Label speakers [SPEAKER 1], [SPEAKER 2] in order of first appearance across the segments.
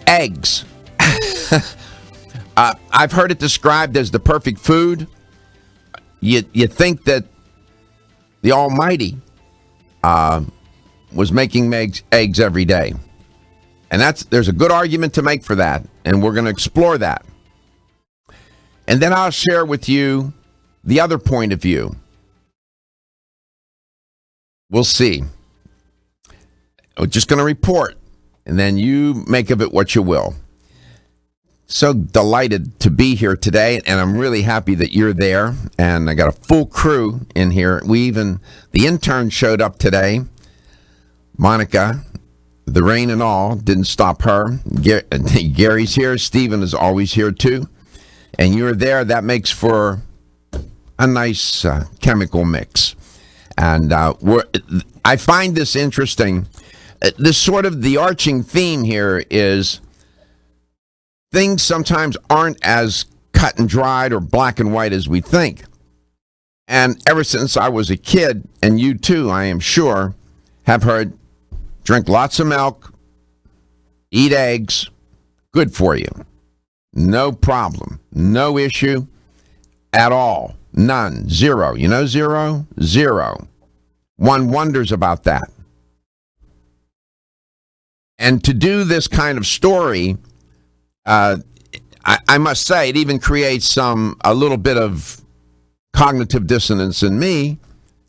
[SPEAKER 1] Eggs. I've heard it described as the perfect food. You think that the Almighty was making eggs every day. And there's a good argument to make for that, and we're going to explore that. And then I'll share with you the other point of view. We'll see. I'm just going to report, and then you make of it what you will. So delighted to be here today, and I'm really happy that you're there. And I got a full crew in here. The intern showed up today. Monica, the rain and all didn't stop her. Gary's here. Stephen is always here too. And you're there. That makes for a nice chemical mix. And I find this interesting. This sort of the arching theme here is things sometimes aren't as cut and dried or black and white as we think. And ever since I was a kid, and you too, I am sure, have heard, drink lots of milk, eat eggs, good for you. No problem. No issue at all. None. Zero. You know zero? Zero. One wonders about that. And to do this kind of story, I must say, it even creates a little bit of cognitive dissonance in me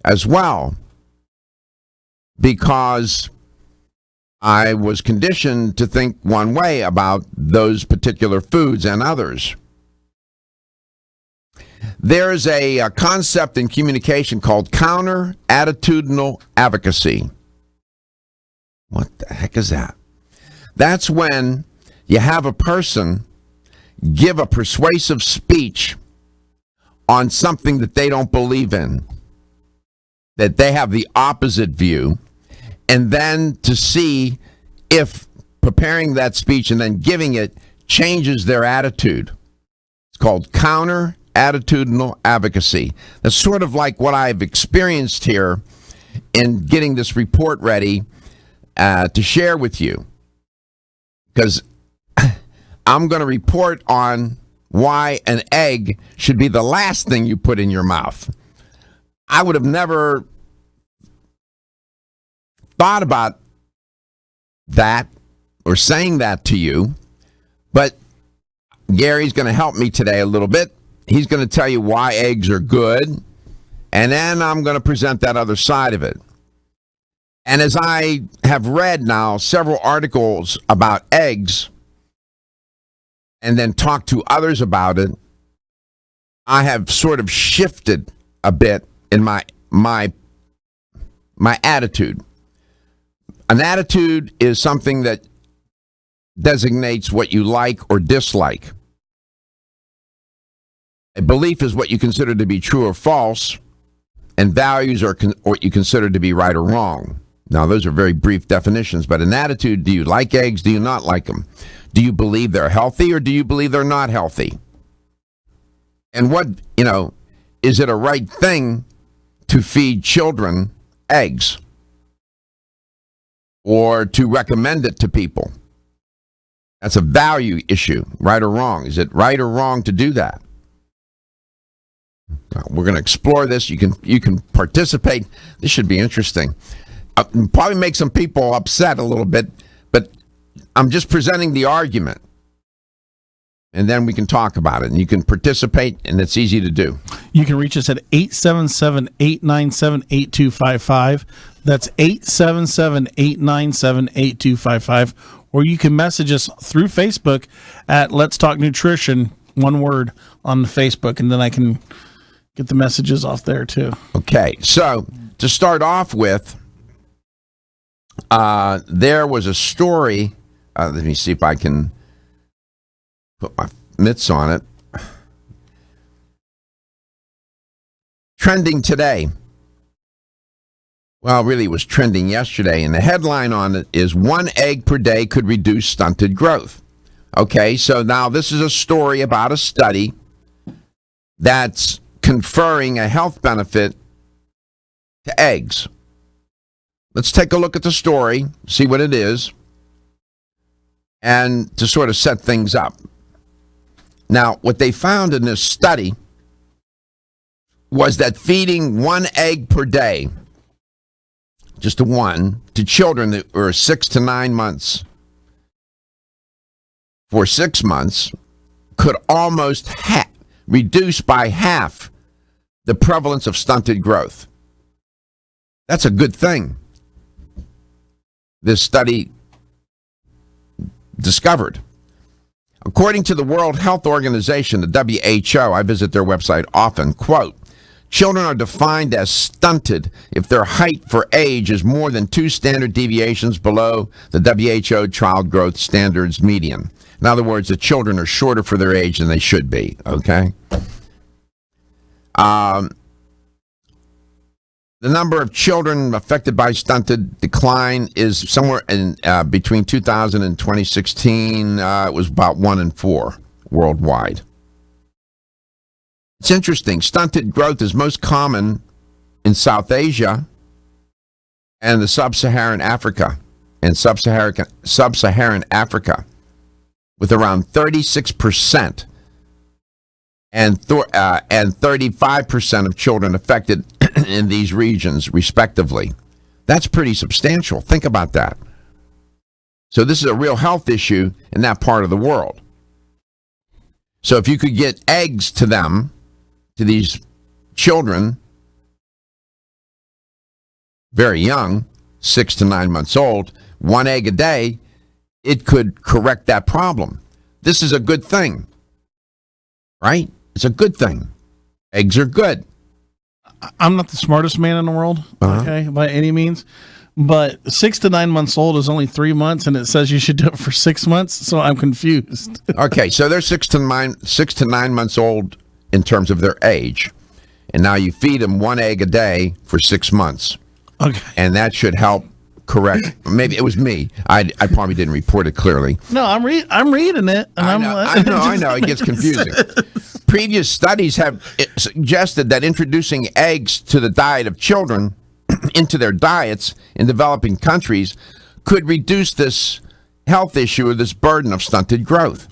[SPEAKER 1] as well, because I was conditioned to think one way about those particular foods and others. There's a concept in communication called counter-attitudinal advocacy. What the heck is that? That's when you have a person give a persuasive speech on something that they don't believe in, that they have the opposite view, and then to see if preparing that speech and then giving it changes their attitude. It's called counter-attitudinal advocacy. That's sort of like what I've experienced here in getting this report ready to share with you. Because I'm going to report on why an egg should be the last thing you put in your mouth. I would have never thought about that or saying that to you, but Gary's going to help me today a little bit. He's going to tell you why eggs are good, and then I'm going to present that other side of it. And as I have read now several articles about eggs and then talked to others about it, I have sort of shifted a bit in my attitude. An attitude is something that designates what you like or dislike. A belief is what you consider to be true or false, and values are what you consider to be right or wrong. Now, those are very brief definitions, but an attitude, do you like eggs? Do you not like them? Do you believe they're healthy, or do you believe they're not healthy? And is it a right thing to feed children eggs or to recommend it to people? That's a value issue, right or wrong. Is it right or wrong to do that? We're going to explore this. You can participate. This should be interesting. Probably make some people upset a little bit, but I'm just presenting the argument. And then we can talk about it, and you can participate, and it's easy to do.
[SPEAKER 2] You can reach us at 877-897-8255. That's 877-897-8255. Or you can message us through Facebook at Let's Talk Nutrition, one word, on Facebook, and then I can get the messages off there too.
[SPEAKER 1] Okay, so to start off with, there was a story. Let me see if I can put my mitts on it. Trending today. Well, really, it was trending yesterday, and the headline on it is 1 egg per day could reduce stunted growth. Okay, so now this is a story about a study that's conferring a health benefit to eggs. Let's take a look at the story, see what it is. and to sort of set things up. Now, what they found in this study was that feeding 1 egg per day, just a one, to children that were 6 to 9 months for 6 months could almost reduce by half the prevalence of stunted growth. That's a good thing. This study discovered. According to the World Health Organization, the WHO, I visit their website often, quote, children are defined as stunted if their height for age is more than 2 standard deviations below the WHO child growth standards median. In other words, the children are shorter for their age than they should be, okay? The number of children affected by stunted decline is somewhere in between 2000 and 2016. It was about 1 in 4 worldwide. It's interesting. Stunted growth is most common in South Asia and the Sub-Saharan Africa, with around 36% and 35% of children affected in these regions, respectively. That's pretty substantial. Think about that. So this is a real health issue in that part of the world. So if you could get eggs to them, to these children, very young, 6 to 9 months old, 1 egg a day, it could correct that problem. This is a good thing, right? It's a good thing. Eggs are good.
[SPEAKER 2] I'm not the smartest man in the world, okay, by any means. But 6 to 9 months old is only 3 months, and it says you should do it for 6 months. So I'm confused.
[SPEAKER 1] Okay, so they're 6 to 9 months old in terms of their age, and now you feed them 1 egg a day for 6 months.
[SPEAKER 2] Okay,
[SPEAKER 1] and that should help correct. Maybe it was me. I probably didn't report it clearly.
[SPEAKER 2] No, I'm reading it, and
[SPEAKER 1] I know. It gets confusing. Previous studies have suggested that introducing eggs to the diet of children into their diets in developing countries could reduce this health issue or this burden of stunted growth.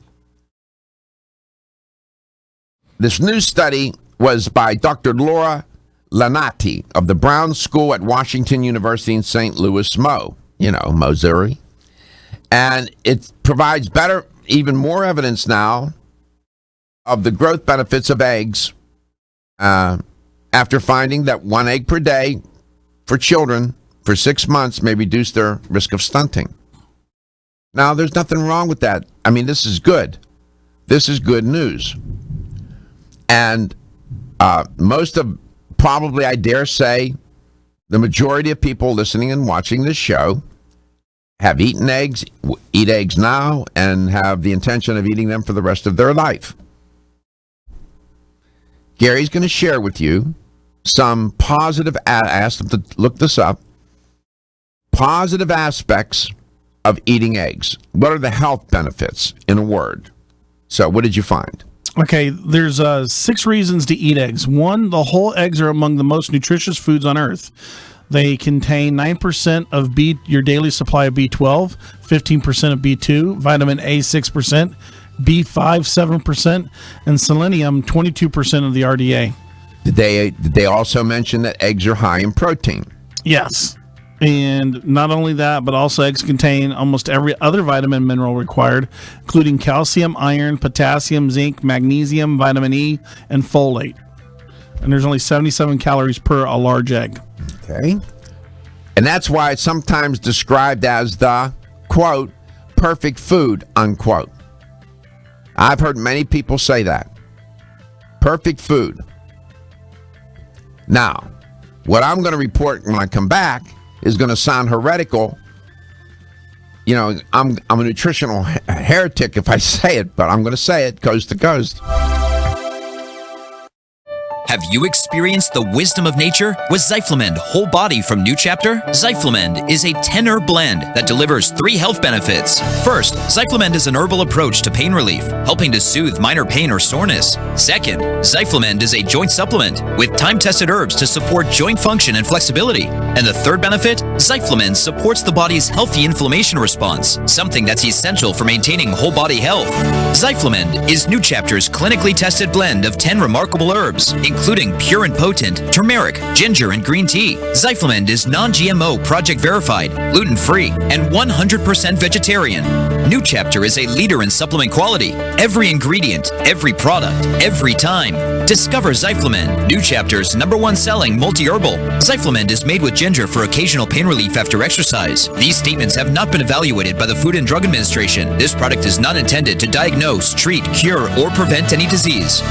[SPEAKER 1] This new study was by Dr. Laura Lanati of the Brown School at Washington University in St. Louis, Missouri. And it provides even more evidence now of the growth benefits of eggs after finding that 1 egg per day for children for 6 months may reduce their risk of stunting. Now, there's nothing wrong with that. I mean, this is good. This is good news. And probably, I dare say, the majority of people listening and watching this show have eaten eggs, eat eggs now, and have the intention of eating them for the rest of their life. Gary's going to share with you some positive, I asked him to look this up, positive aspects of eating eggs. What are the health benefits, in a word? So what did you find?
[SPEAKER 2] Okay, there's 6 reasons to eat eggs. 1, the whole eggs are among the most nutritious foods on earth. They contain 9% of your daily supply of B12, 15% of B2, vitamin A 6%, B5 7%, and selenium 22% of the RDA.
[SPEAKER 1] Did they also mention that eggs are high in protein?
[SPEAKER 2] Yes. And not only that, but also eggs contain almost every other vitamin and mineral required, including calcium, iron, potassium, zinc, magnesium, vitamin E, and folate. And there's only 77 calories per a large egg.
[SPEAKER 1] Okay. And that's why it's sometimes described as the, quote, perfect food, unquote. I've heard many people say that. Perfect food. Now, what I'm going to report when I come back is going to sound heretical. I'm a nutritional heretic if I say it, but I'm going to say it coast to coast.
[SPEAKER 3] Have Have you experienced the wisdom of nature with Zyflamend Whole Body from New Chapter? Zyflamend is a 10-herb blend that delivers 3 health benefits. First, Zyflamend is an herbal approach to pain relief, helping to soothe minor pain or soreness. Second, Zyflamend is a joint supplement with time-tested herbs to support joint function and flexibility. And the third benefit, Zyflamend supports the body's healthy inflammation response, something that's essential for maintaining whole body health. Zyflamend is New Chapter's clinically tested blend of 10 remarkable herbs, including pure and potent turmeric, ginger, and green tea. Zyflamend is non-GMO, project verified, gluten-free, and 100% vegetarian. New Chapter is a leader in supplement quality. Every ingredient, every product, every time. Discover Zyflamend, New Chapter's #1 selling multi-herbal. Zyflamend is made with ginger for occasional pain relief after exercise. These statements have not been evaluated by the Food and Drug Administration. This product is not intended to diagnose, treat, cure, or prevent any disease.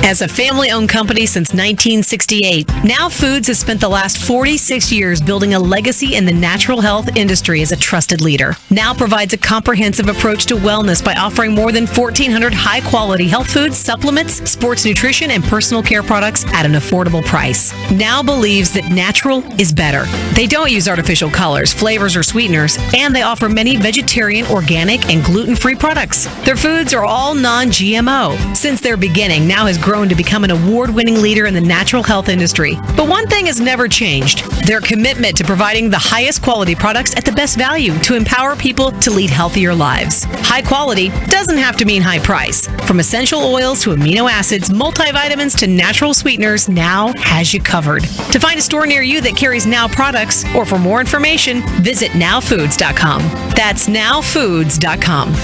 [SPEAKER 4] As a family-owned company since 1968, Now Foods has spent the last 46 years building a legacy in the natural health industry as a trusted leader. Now provides a comprehensive approach to wellness by offering more than 1,400 high-quality health foods, supplements, sports nutrition, and personal care products at an affordable price. Now believes that natural is better. They don't use artificial colors, flavors, or sweeteners, and they offer many vegetarian, organic, and gluten-free products. Their foods are all non-GMO. Since their beginning, Now has grown to become an award-winning leader in the natural health industry. But one thing has never changed: their commitment to providing the highest quality products at the best value to empower people to lead healthier lives. High quality doesn't have to mean high price. From essential oils to amino acids, multivitamins to natural sweeteners, Now has you covered. To find a store near you that carries Now products, or for more information, visit nowfoods.com. That's nowfoods.com.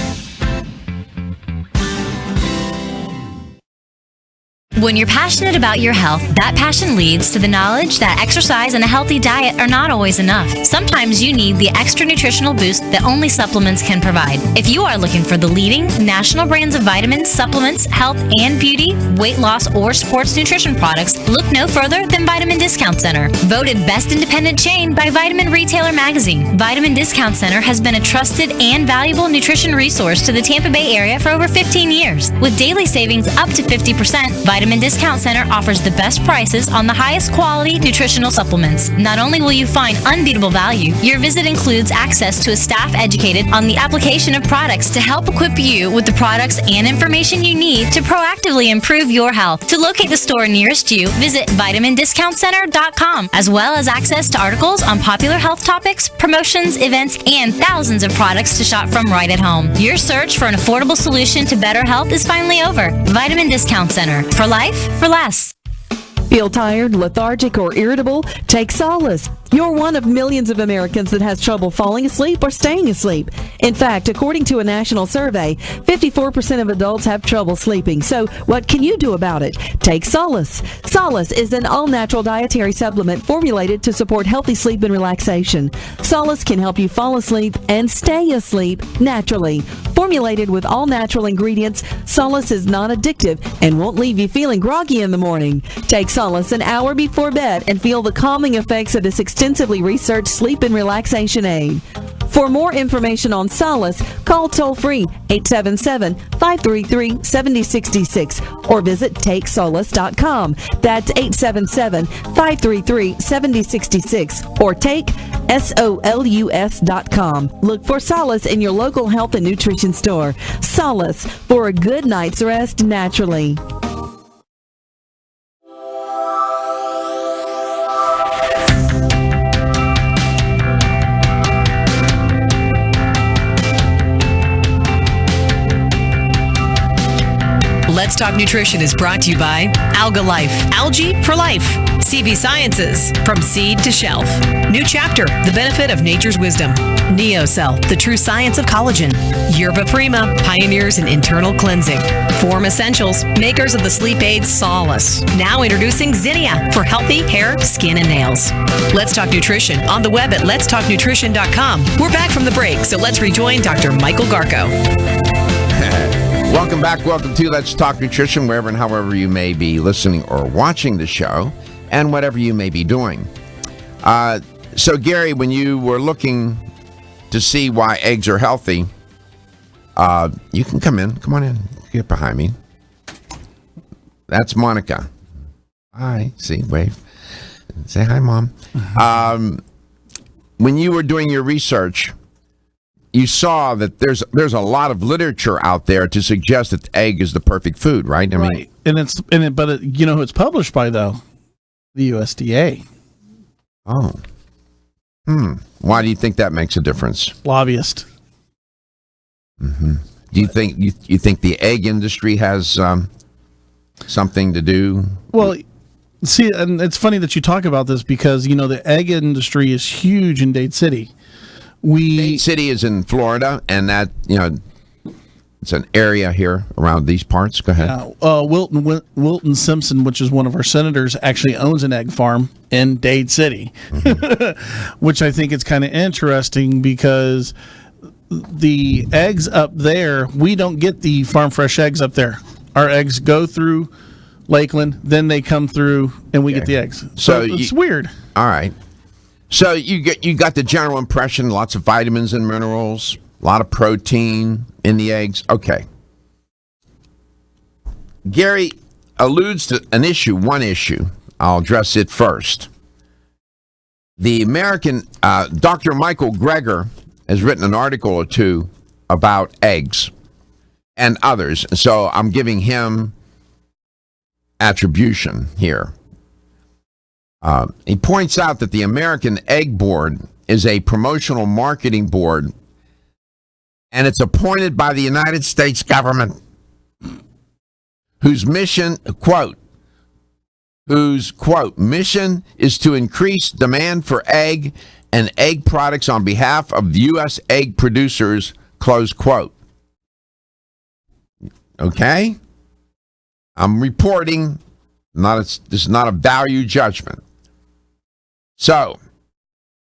[SPEAKER 5] When you're passionate about your health, that passion leads to the knowledge that exercise and a healthy diet are not always enough. Sometimes you need the extra nutritional boost that only supplements can provide. If you are looking for the leading national brands of vitamins, supplements, health and beauty, weight loss, or sports nutrition products, look no further than Vitamin Discount Center. Voted best independent chain by Vitamin Retailer Magazine, Vitamin Discount Center has been a trusted and valuable nutrition resource to the Tampa Bay area for over 15 years. With daily savings up to 50%, Vitamin Discount Center offers the best prices on the highest quality nutritional supplements. Not only will you find unbeatable value, your visit includes access to a staff educated on the application of products to help equip you with the products and information you need to proactively improve your health. To locate the store nearest you, visit vitamindiscountcenter.com, as well as access to articles on popular health topics, promotions, events, and thousands of products to shop from right at home. Your search for an affordable solution to better health is finally over. Vitamin Discount Center. For life, for less.
[SPEAKER 6] Feel tired, lethargic, or irritable? Take solace. You're one of millions of Americans that has trouble falling asleep or staying asleep. In fact, according to a national survey, 54% of adults have trouble sleeping. So what can you do about it? Take Solace. Solace is an all-natural dietary supplement formulated to support healthy sleep and relaxation. Solace can help you fall asleep and stay asleep naturally. Formulated with all-natural ingredients, Solace is non-addictive and won't leave you feeling groggy in the morning. Take Solace an hour before bed and feel the calming effects of this extensively researched sleep and relaxation aid. For more information on Solace, call toll-free 877-533-7066 or visit takesolace.com. That's 877-533-7066 or take solus.com. Look for Solace in your local health and nutrition store. Solace, for a good night's rest naturally.
[SPEAKER 4] Let's Talk Nutrition is brought to you by Alga Life, Algae for Life, CV Sciences, from seed to shelf, New Chapter, the benefit of nature's wisdom, NeoCell, the true science of collagen, Yerba Prima, pioneers in internal cleansing, Form Essentials, makers of the sleep aid Solace. Now introducing Zinnia for healthy hair, skin, and nails. Let's Talk Nutrition on the web at letstalknutrition.com. We're back from the break, so let's rejoin Dr. Michael Garko.
[SPEAKER 1] Welcome back. Welcome to Let's Talk Nutrition, wherever and however you may be listening or watching the show, and whatever you may be doing. So, Gary, when you were looking to see why eggs are healthy, you can come in. Come on in. Get behind me. That's Monica. Hi. See, wave. Say hi, Mom. When you were doing your research, you saw that there's a lot of literature out there to suggest that the egg is the perfect food, right? I mean,
[SPEAKER 2] you know who it's published by though? The USDA.
[SPEAKER 1] Oh. Why do you think that makes a difference?
[SPEAKER 2] Lobbyist.
[SPEAKER 1] Do you think you think the egg industry has something to do?
[SPEAKER 2] Well, see, and it's funny that you talk about this because you know the egg industry is huge in Dade City.
[SPEAKER 1] Dade City is in Florida, and that it's an area here around these parts. Go ahead.
[SPEAKER 2] Wilton Simpson, which is one of our senators, actually owns an egg farm in Dade City, which I think is kind of interesting because the eggs up there, we don't get the farm fresh eggs up there. Our eggs go through Lakeland, then they come through, and we get the eggs. So it's weird.
[SPEAKER 1] All right. So you got the general impression, lots of vitamins and minerals, a lot of protein in the eggs. Okay. Gary alludes to one issue. I'll address it first. The American, Dr. Michael Greger has written an article or two about eggs and others. So I'm giving him attribution here. He points out that the American Egg Board is a promotional marketing board, and it's appointed by the United States government, whose mission, quote, mission is to increase demand for egg and egg products on behalf of U.S. egg producers, close quote. Okay? I'm reporting, this is not a value judgment. So,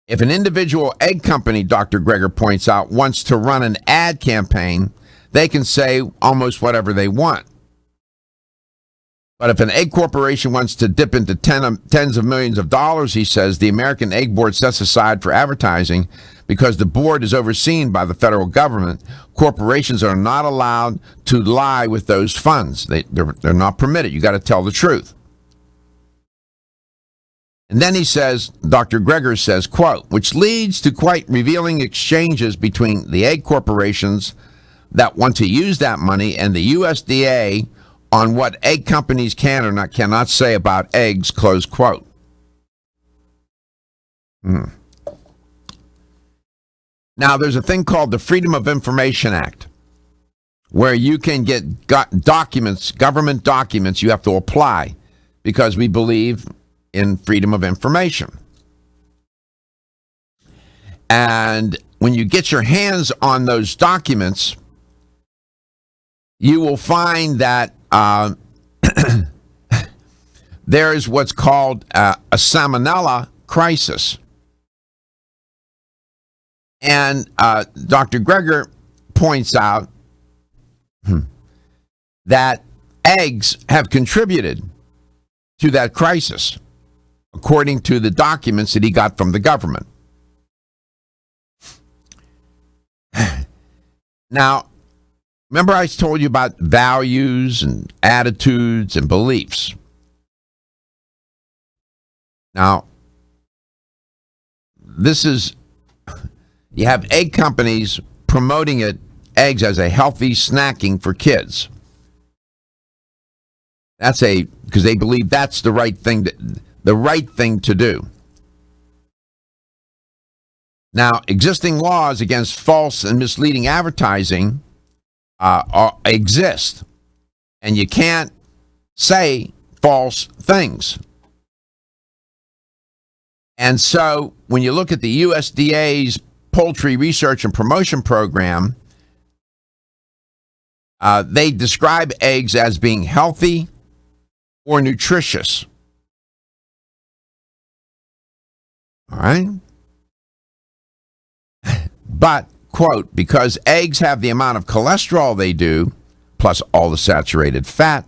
[SPEAKER 1] if an individual egg company, Dr. Greger points out, wants to run an ad campaign, they can say almost whatever they want. But if an egg corporation wants to dip into tens of millions of dollars, he says, the American Egg Board sets aside for advertising because the board is overseen by the federal government. Corporations are not allowed to lie with those funds. They're not permitted. You got to tell the truth. And then he says, Dr. Greger says, quote, which leads to quite revealing exchanges between the egg corporations that want to use that money and the USDA on what egg companies can or cannot say about eggs, close quote. Now, there's a thing called the Freedom of Information Act, where you can get documents, government documents, you have to apply because we believe in freedom of information. And when you get your hands on those documents, you will find that there is what's called a salmonella crisis. And Dr. Greger points out that eggs have contributed to that crisis, according to the documents that he got from the government. Now, remember I told you about values and attitudes and beliefs. Now, you have egg companies promoting eggs as a healthy snacking for kids. Because they believe that's the right thing to do. Now, existing laws against false and misleading advertising exist, and you can't say false things. And so, when you look at the USDA's Poultry Research and Promotion Program, they describe eggs as being healthy or nutritious. All right? But, quote, because eggs have the amount of cholesterol they do, plus all the saturated fat,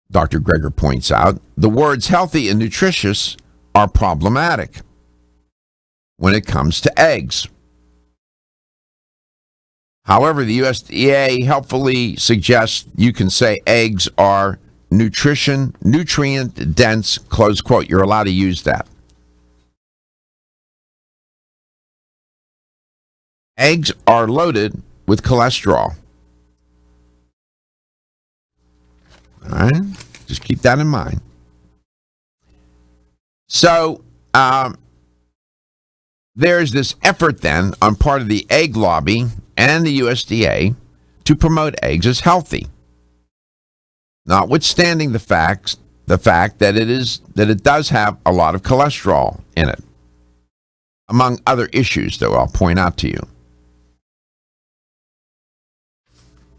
[SPEAKER 1] Dr. Greger points out, the words healthy and nutritious are problematic when it comes to eggs. However, the USDA helpfully suggests you can say eggs are nutrient dense, close quote. You're allowed to use that. Eggs are loaded with cholesterol. All right? Just keep that in mind. So, there's this effort then on part of the egg lobby and the USDA to promote eggs as healthy, notwithstanding the fact that it does have a lot of cholesterol in it, among other issues, though I'll point out to you.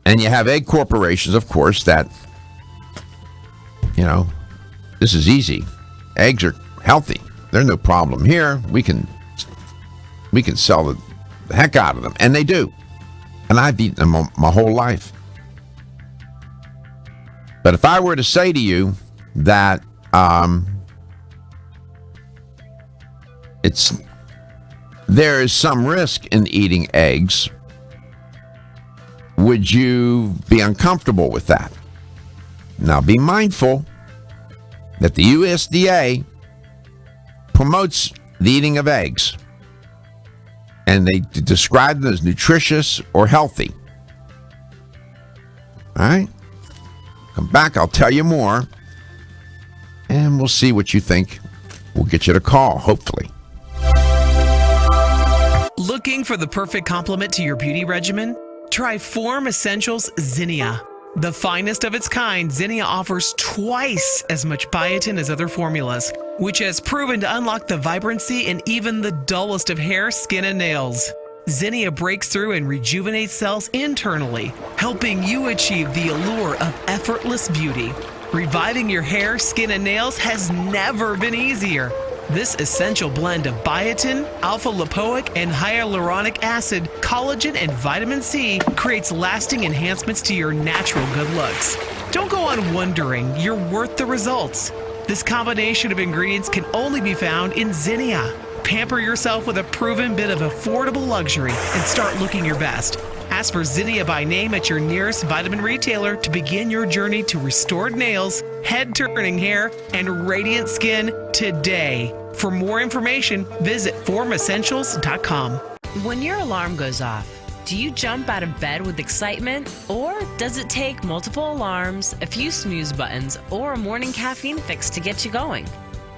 [SPEAKER 1] And you have egg corporations, of course, that, this is easy. Eggs are healthy. They're no problem here. We can sell the heck out of them. And they do. And I've eaten them my whole life. But if I were to say to you that there is some risk in eating eggs, would you be uncomfortable with that? Now, be mindful that the USDA promotes the eating of eggs, and they describe them as nutritious or healthy. All right? Come back, I'll tell you more, and we'll see what you think. We'll get you to call, hopefully.
[SPEAKER 7] Looking for the perfect complement to your beauty regimen? Try Form Essentials Zinnia. The finest of its kind, Zinnia offers twice as much biotin as other formulas, which has proven to unlock the vibrancy in even the dullest of hair, skin, and nails. Zinnia breaks through and rejuvenates cells internally, helping you achieve the allure of effortless beauty. Reviving your hair, skin, and nails has never been easier. This essential blend of biotin, alpha-lipoic, and hyaluronic acid, collagen, and vitamin C creates lasting enhancements to your natural good looks. Don't go on wondering. You're worth the results. This combination of ingredients can only be found in Zinnia. Pamper yourself with a proven bit of affordable luxury and start looking your best. Ask for Zinnia by name at your nearest vitamin retailer to begin your journey to restored nails, head-turning hair, and radiant skin today. For more information, visit formessentials.com.
[SPEAKER 8] When your alarm goes off, do you jump out of bed with excitement? Or does it take multiple alarms, a few snooze buttons, or a morning caffeine fix to get you going?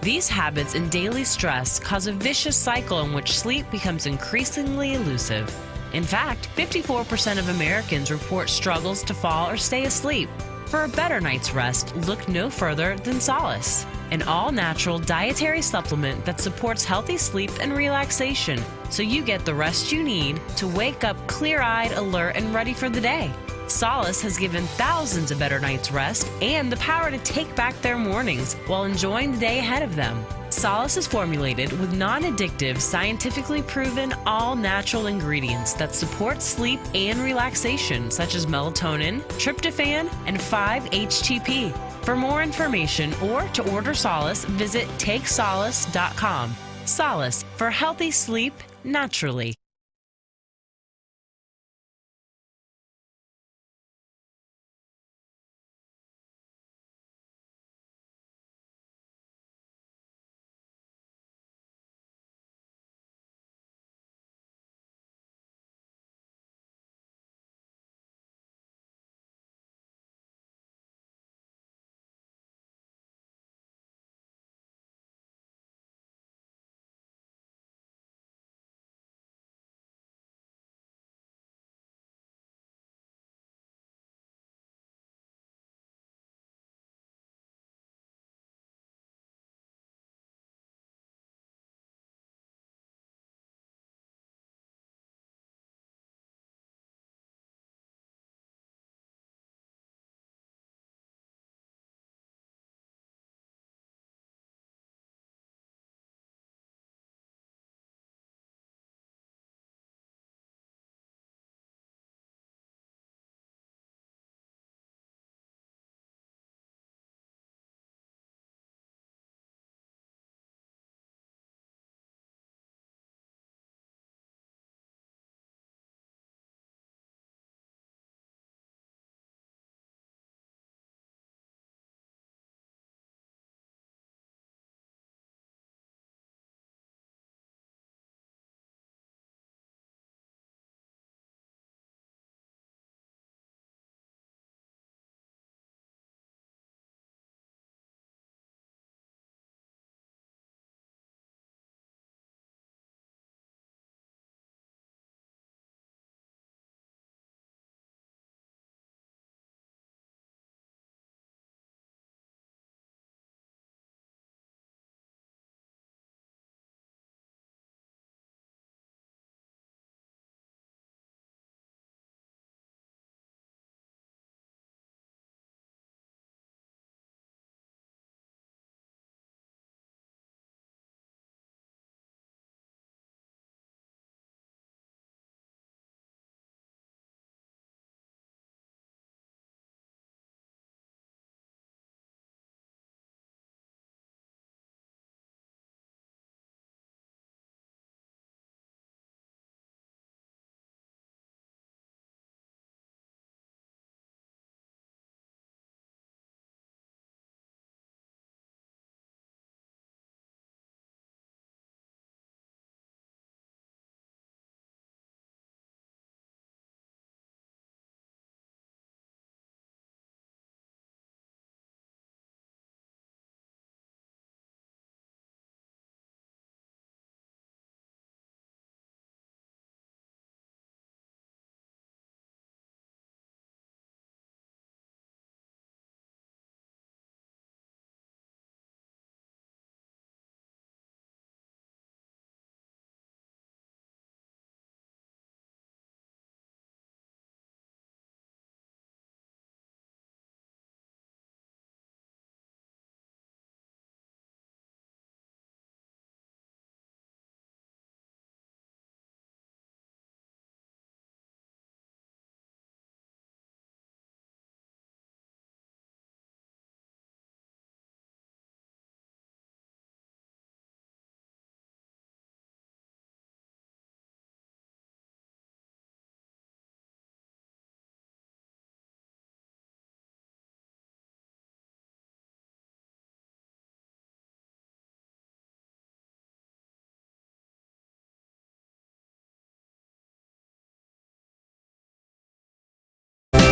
[SPEAKER 8] These habits and daily stress cause a vicious cycle in which sleep becomes increasingly elusive. In fact, 54% of Americans report struggles to fall or stay asleep. For a better night's rest, look no further than Solace, an all-natural dietary supplement that supports healthy sleep and relaxation, so you get the rest you need to wake up clear-eyed, alert, and ready for the day. Solace has given thousands a better night's rest and the power to take back their mornings while enjoying the day ahead of them. Solace is formulated with non-addictive, scientifically proven, all-natural ingredients that support sleep and relaxation, such as melatonin, tryptophan, and 5-HTP. For more information or to order Solace, visit takesolace.com. Solace for healthy sleep naturally.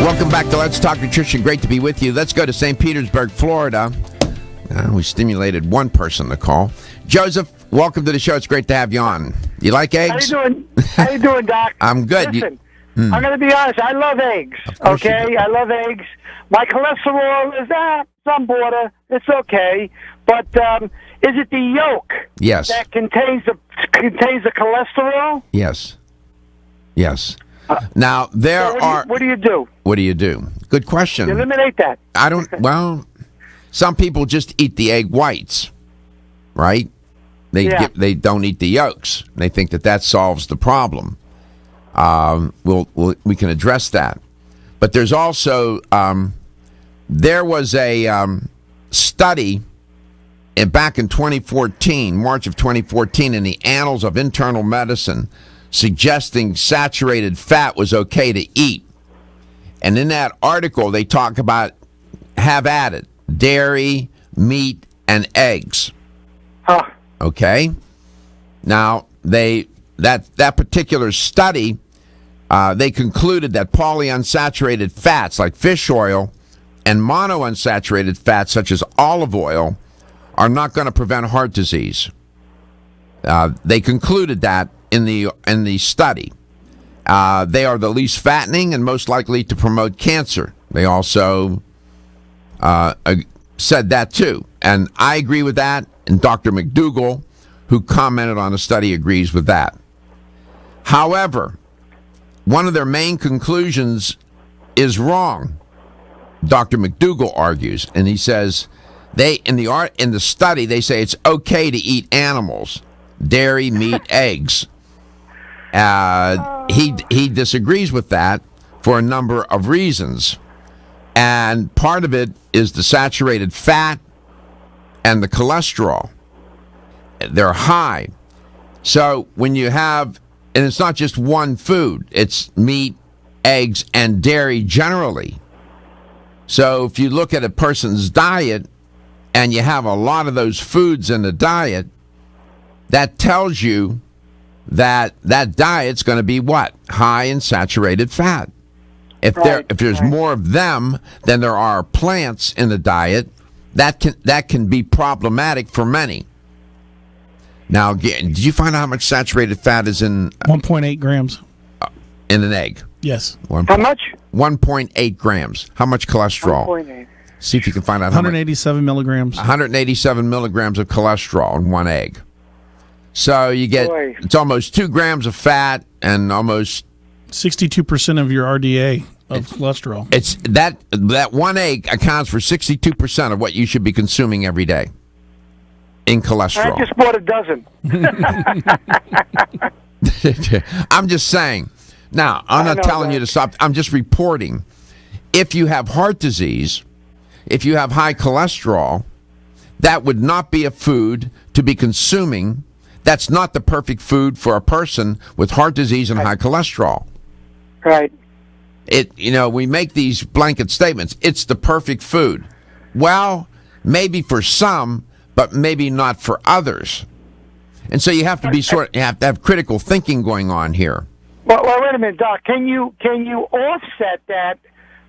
[SPEAKER 1] Welcome back to Let's Talk Nutrition. Great to be with you. Let's go to St. Petersburg, Florida. We stimulated one person to call. Joseph, welcome to the show. It's great to have you on. You like eggs?
[SPEAKER 9] How you doing, Doc?
[SPEAKER 1] I'm good.
[SPEAKER 9] Listen, I'm going to be honest. I love eggs. Okay, I love eggs. My cholesterol is some border. It's okay, but is it the yolk?
[SPEAKER 1] Yes.
[SPEAKER 9] That contains the cholesterol?
[SPEAKER 1] Yes. Now there
[SPEAKER 9] What do you do?
[SPEAKER 1] What do you do? Good question.
[SPEAKER 9] Eliminate that.
[SPEAKER 1] I don't. Well, some people just eat the egg whites, right? They don't eat the yolks. They think that solves the problem. We can address that, but there's also there was a study back in 2014, March of 2014, in the Annals of Internal Medicine, suggesting saturated fat was okay to eat. And in that article, they talk about have added dairy, meat, and eggs. Okay. Now that particular study, they concluded that polyunsaturated fats like fish oil and monounsaturated fats such as olive oil are not going to prevent heart disease. They concluded that in the study. They are the least fattening and most likely to promote cancer. They also said that too. And I agree with that. And Dr. McDougall, who commented on the study, agrees with that. However, one of their main conclusions is wrong. Dr. McDougall argues, and he says in the study they say it's okay to eat animals, dairy, meat, eggs. He disagrees with that for a number of reasons, and part of it is the saturated fat and the cholesterol. They're high. So when you have, and it's not just one food, it's meat, eggs, and dairy generally. So if you look at a person's diet and you have a lot of those foods in the diet, that tells you that diet's going to be what? High in saturated fat. If there's more of them than there are plants in the diet, that can be problematic for many. Now, did you find out how much saturated fat is in
[SPEAKER 2] 1.8 grams
[SPEAKER 1] in an egg?
[SPEAKER 2] Yes.
[SPEAKER 9] How much?
[SPEAKER 1] 1.8 grams. How much cholesterol?
[SPEAKER 9] 1.8.
[SPEAKER 1] See if you can find out
[SPEAKER 2] 187 milligrams.
[SPEAKER 1] 187 milligrams of cholesterol in one egg. So you get, it's almost 2 grams of fat and almost
[SPEAKER 2] 62% of your RDA of cholesterol.
[SPEAKER 1] It's that one egg accounts for 62% of what you should be consuming every day in cholesterol.
[SPEAKER 9] I just bought a dozen.
[SPEAKER 1] I'm just saying. Now, I'm not telling you to stop. I'm just reporting. If you have heart disease, if you have high cholesterol, that would not be a food to be consuming. That's not the perfect food for a person with heart disease and high cholesterol.
[SPEAKER 9] Right.
[SPEAKER 1] We make these blanket statements. It's the perfect food. Well, maybe for some, but maybe not for others. And so you have to be you have to have critical thinking going on here.
[SPEAKER 9] Well, wait a minute, Doc. Can you offset that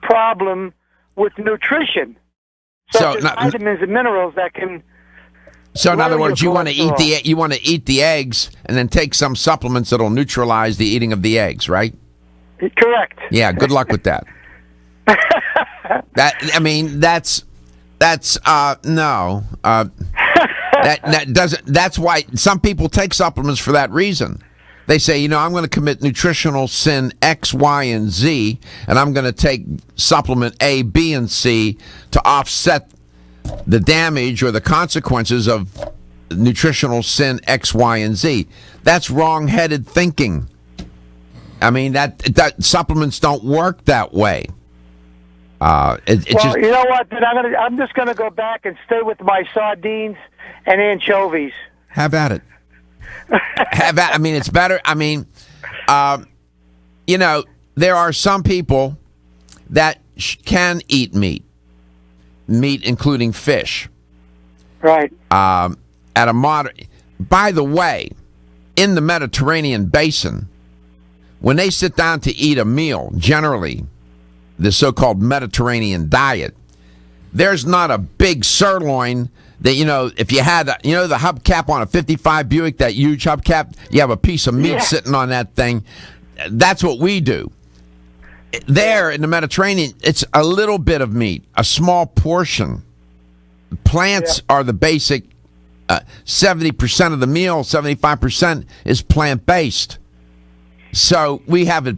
[SPEAKER 9] problem with nutrition, such as vitamins and minerals that can?
[SPEAKER 1] So in other words, you want to eat the eggs and then take some supplements that'll neutralize the eating of the eggs, right?
[SPEAKER 9] Correct.
[SPEAKER 1] Yeah. Good luck with that. No. That doesn't. That's why some people take supplements for that reason. They say, I'm going to commit nutritional sin X, Y, and Z, and I'm going to take supplement A, B, and C to offset the damage or the consequences of nutritional sin X, Y, and Z. That's wrong-headed thinking. I mean, that supplements don't work that way.
[SPEAKER 9] You know what? Then I'm just going to go back and stay with my sardines and anchovies.
[SPEAKER 1] Have at it. It's better. There are some people that can eat meat including fish.
[SPEAKER 9] Right.
[SPEAKER 1] At a moderate. By the way, in the Mediterranean basin, when they sit down to eat a meal, generally, the so-called Mediterranean diet, there's not a big sirloin that, if you had, the hubcap on a 55 Buick, that huge hubcap, you have a piece of meat sitting on that thing. That's what we do. There in the Mediterranean, it's a little bit of meat, a small portion. Plants are the basic 70% of the meal, 75% is plant-based. So we have it,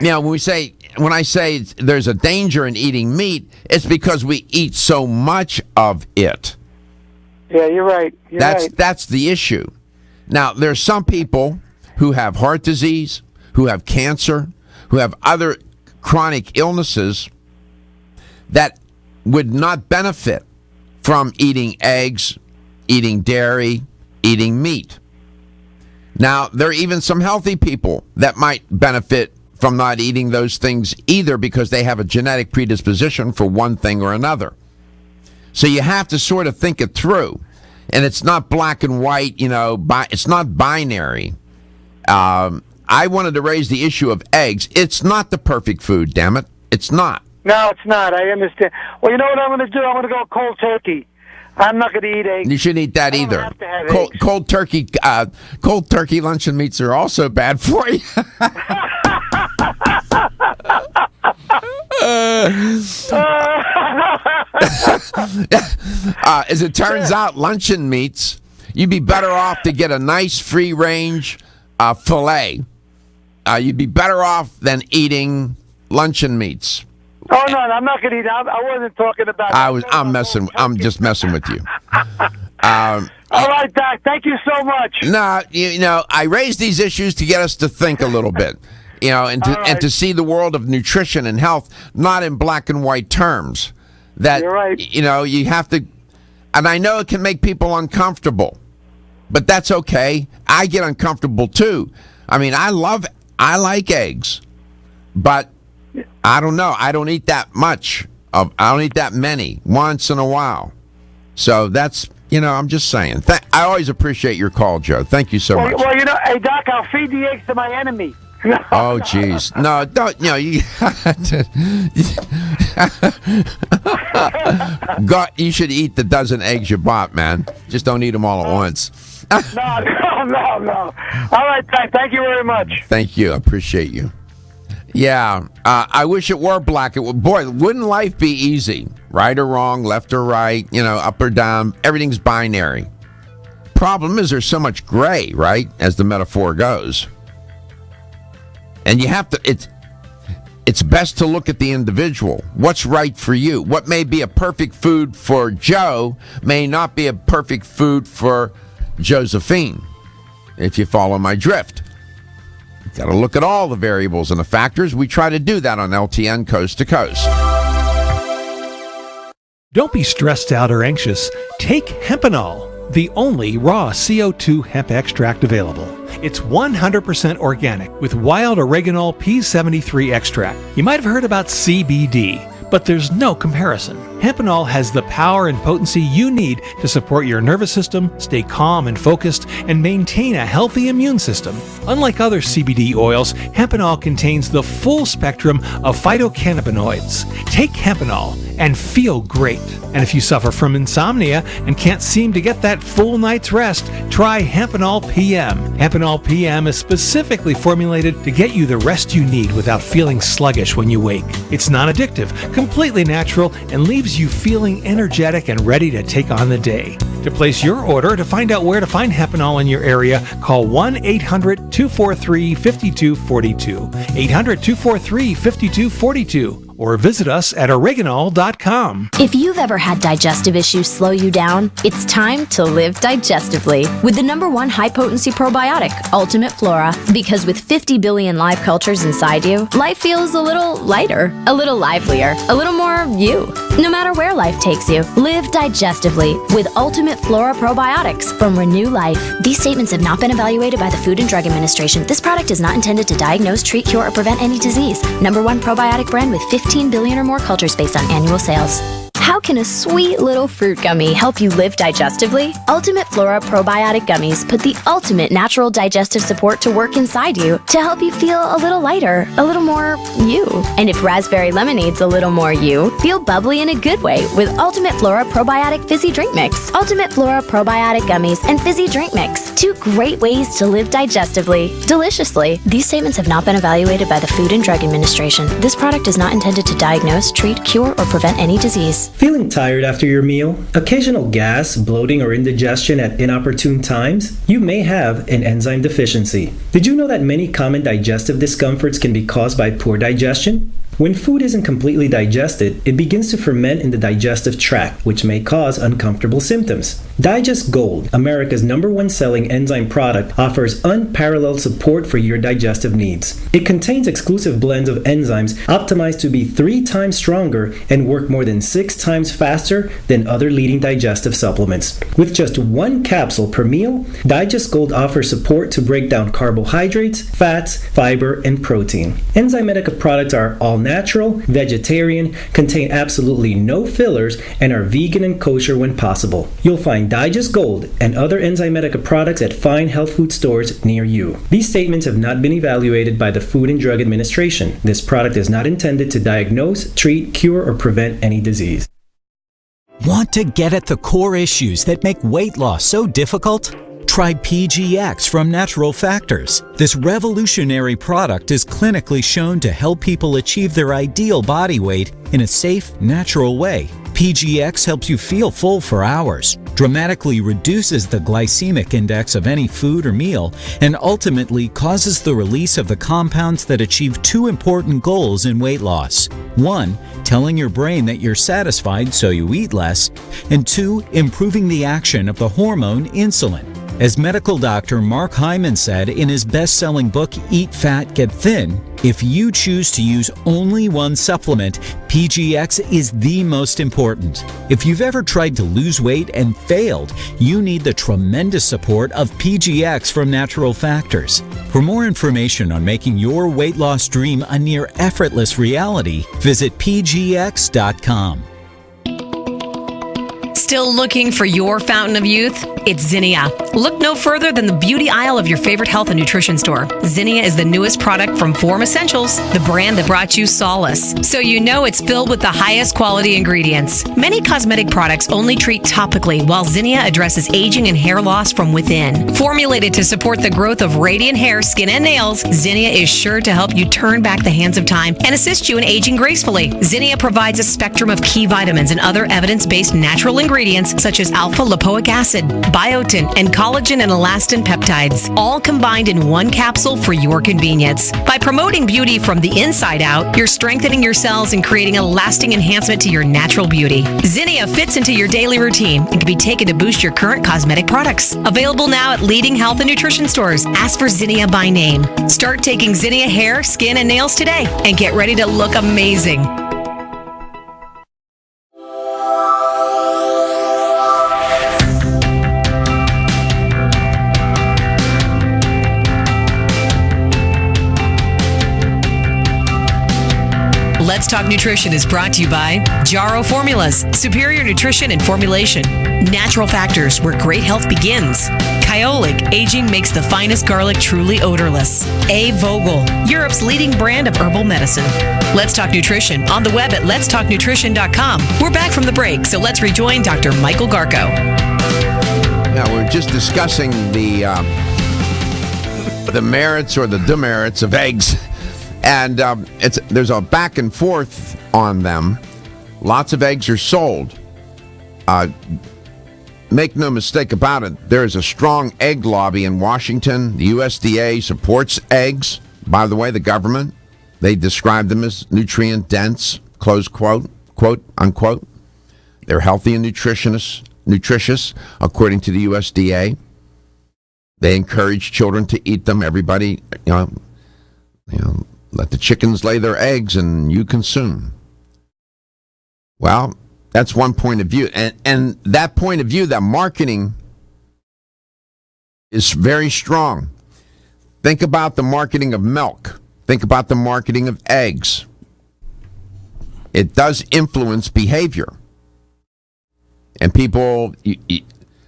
[SPEAKER 1] when I say there's a danger in eating meat, it's because we eat so much of it.
[SPEAKER 9] Yeah, you're right.
[SPEAKER 1] That's the issue. Now, there's some people who have heart disease, who have cancer, who have other chronic illnesses that would not benefit from eating eggs, eating dairy, eating meat. Now, there are even some healthy people that might benefit from not eating those things either because they have a genetic predisposition for one thing or another. So you have to sort of think it through. And it's not black and white, it's not binary. I wanted to raise the issue of eggs. It's not the perfect food, damn it. It's not.
[SPEAKER 9] No, it's not. I understand. Well, you know what I'm going to do? I'm going to go cold turkey. I'm not going to eat eggs.
[SPEAKER 1] You shouldn't eat that either.
[SPEAKER 9] Have to have eggs.
[SPEAKER 1] Cold turkey luncheon meats are also bad for you. As it turns out, luncheon meats, you'd be better off to get a nice free-range filet. You'd be better off than eating luncheon meats.
[SPEAKER 9] Oh no, I'm not going to eat. I wasn't talking about.
[SPEAKER 1] I'm just messing with you.
[SPEAKER 9] All right, Doc. Thank you so much.
[SPEAKER 1] No, I raise these issues to get us to think a little bit, and to see the world of nutrition and health not in black and white terms. That
[SPEAKER 9] you're right.
[SPEAKER 1] You have to, and I know it can make people uncomfortable, but that's okay. I get uncomfortable too. I mean, I like eggs, but I don't know. I don't eat that much. I don't eat that many. Once in a while. So that's, I'm just saying. I always appreciate your call, Joe. Thank you so much.
[SPEAKER 9] Well, hey, Doc, I'll feed the eggs to my enemy.
[SPEAKER 1] Oh, jeez. No, don't, you should eat the dozen eggs you bought, man. Just don't eat them all at once.
[SPEAKER 9] No. All right, Doc, thank you very much.
[SPEAKER 1] Thank you. I appreciate you. Yeah, I wish it were black. Boy, wouldn't life be easy? Right or wrong, left or right, up or down, everything's binary. Problem is there's so much gray, right, as the metaphor goes. And you have to, it's best to look at the individual. What's right for you? What may be a perfect food for Joe may not be a perfect food for Josephine, if you follow my drift. Got to look at all the variables and the factors. We try to do that on LTN Coast to Coast.
[SPEAKER 10] Don't be stressed out or anxious. Take Hempanol, the only raw CO2 hemp extract available. It's 100% organic with wild oreganol P73 extract. You might have heard about CBD, but there's no comparison. Hempanol has the power and potency you need to support your nervous system, stay calm and focused, and maintain a healthy immune system. Unlike other CBD oils, Hempanol contains the full spectrum of phytocannabinoids. Take Hempanol and feel great. And if you suffer from insomnia and can't seem to get that full night's rest, try Hempanol PM. Hempanol PM is specifically formulated to get you the rest you need without feeling sluggish when you wake. It's non-addictive, completely natural, and leaves you feeling energetic and ready to take on the day. To place your order, to find out where to find Hempanol in your area, call 1-800-243-5242, 800-243-5242, or visit us at oreganol.com.
[SPEAKER 11] If you've ever had digestive issues slow you down, it's time to live digestively with the #1 high-potency probiotic, Ultimate Flora. Because with 50 billion live cultures inside you, life feels a little lighter, a little livelier, a little more you. No matter where life takes you, live digestively with Ultimate Flora probiotics from Renew Life. These statements have not been evaluated by the Food and Drug Administration. This product is not intended to diagnose, treat, cure, or prevent any disease. #1 probiotic brand with 15 billion or more cultures based on annual sales. How can a sweet little fruit gummy help you live digestively? Ultimate Flora Probiotic Gummies put the ultimate natural digestive support to work inside you to help you feel a little lighter, a little more you. And if raspberry lemonade's a little more you, feel bubbly in a good way with Ultimate Flora Probiotic Fizzy Drink Mix. Ultimate Flora Probiotic Gummies and Fizzy Drink Mix. 2 great ways to live digestively, deliciously. These statements have not been evaluated by the Food and Drug Administration. This product is not intended to diagnose, treat, cure, or prevent any disease.
[SPEAKER 12] Feeling tired after your meal? Occasional gas, bloating, or indigestion at inopportune times? You may have an enzyme deficiency. Did you know that many common digestive discomforts can be caused by poor digestion? When food isn't completely digested, it begins to ferment in the digestive tract, which may cause uncomfortable symptoms. Digest Gold, America's #1 selling enzyme product, offers unparalleled support for your digestive needs. It contains exclusive blends of enzymes optimized to be 3 times stronger and work more than 6 times faster than other leading digestive supplements. With just 1 capsule per meal, Digest Gold offers support to break down carbohydrates, fats, fiber, and protein. Enzymedica products are all natural, vegetarian, contain absolutely no fillers, and are vegan and kosher when possible. You'll find Digest Gold and other Enzymedica products at fine health food stores near you. These statements have not been evaluated by the Food and Drug Administration. This product is not intended to diagnose, treat, cure, or prevent any disease.
[SPEAKER 13] Want to get at the core issues that make weight loss so difficult? Try PGX from Natural Factors. This revolutionary product is clinically shown to help people achieve their ideal body weight in a safe, natural way. PGX helps you feel full for hours, dramatically reduces the glycemic index of any food or meal, and ultimately causes the release of the compounds that achieve 2 important goals in weight loss. 1, telling your brain that you're satisfied so you eat less, and 2, improving the action of the hormone insulin. As medical doctor Mark Hyman said in his best-selling book, Eat Fat, Get Thin, if you choose to use only one supplement, PGX is the most important. If you've ever tried to lose weight and failed, you need the tremendous support of PGX from Natural Factors. For more information on making your weight loss dream a near effortless reality, visit pgx.com.
[SPEAKER 4] Still looking for your fountain of youth? It's Zinnia. Look no further than the beauty aisle of your favorite health and nutrition store. Zinnia is the newest product from Form Essentials, the brand that brought you solace. So you know it's filled with the highest quality ingredients. Many cosmetic products only treat topically, while Zinnia addresses aging and hair loss from within. Formulated to support the growth of radiant hair, skin, and nails, Zinnia is sure to help you turn back the hands of time and assist you in aging gracefully. Zinnia provides a spectrum of key vitamins and other evidence-based natural ingredients such as alpha-lipoic acid, biotin, and collagen and elastin peptides, all combined in one capsule for your convenience. By promoting beauty from the inside out, you're strengthening your cells and creating a lasting enhancement to your natural beauty. Zinnia fits into your daily routine and can be taken to boost your current cosmetic products. Available now at leading health and nutrition stores. Ask for Zinnia by name. Start taking Zinnia hair, skin, and nails today and get ready to look amazing. Let's Talk Nutrition is brought to you by Jarrow Formulas, superior nutrition and formulation. Natural Factors, where great health begins. Kyolic, aging makes the finest garlic truly odorless. A. Vogel, Europe's leading brand of herbal medicine. Let's Talk Nutrition on the web at letstalknutrition.com. We're back from the break, so let's rejoin Dr. Michael Garko.
[SPEAKER 1] Yeah, we're just discussing the merits or the demerits of eggs. And there's a back and forth on them. Lots of eggs are sold. Make no mistake about it, there is a strong egg lobby in Washington. The USDA supports eggs. By the way, the government, they describe them as nutrient-dense, close quote, quote, unquote. They're healthy and nutritious, according to the USDA. They encourage children to eat them. Everybody, you know, let the chickens lay their eggs and you consume. Well, that's one point of view. And that point of view, that marketing is very strong. Think about the marketing of milk. Think about the marketing of eggs. It does influence behavior. And people,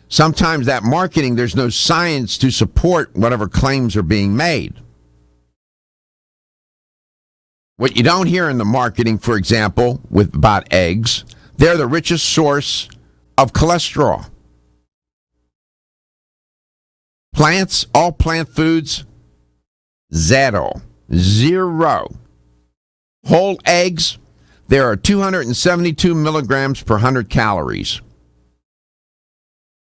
[SPEAKER 1] sometimes that marketing, there's no science to support whatever claims are being made. What you don't hear in the marketing, for example, about eggs, they're the richest source of cholesterol. Plants, all plant foods, zero. Whole eggs, there are 272 milligrams per 100 calories.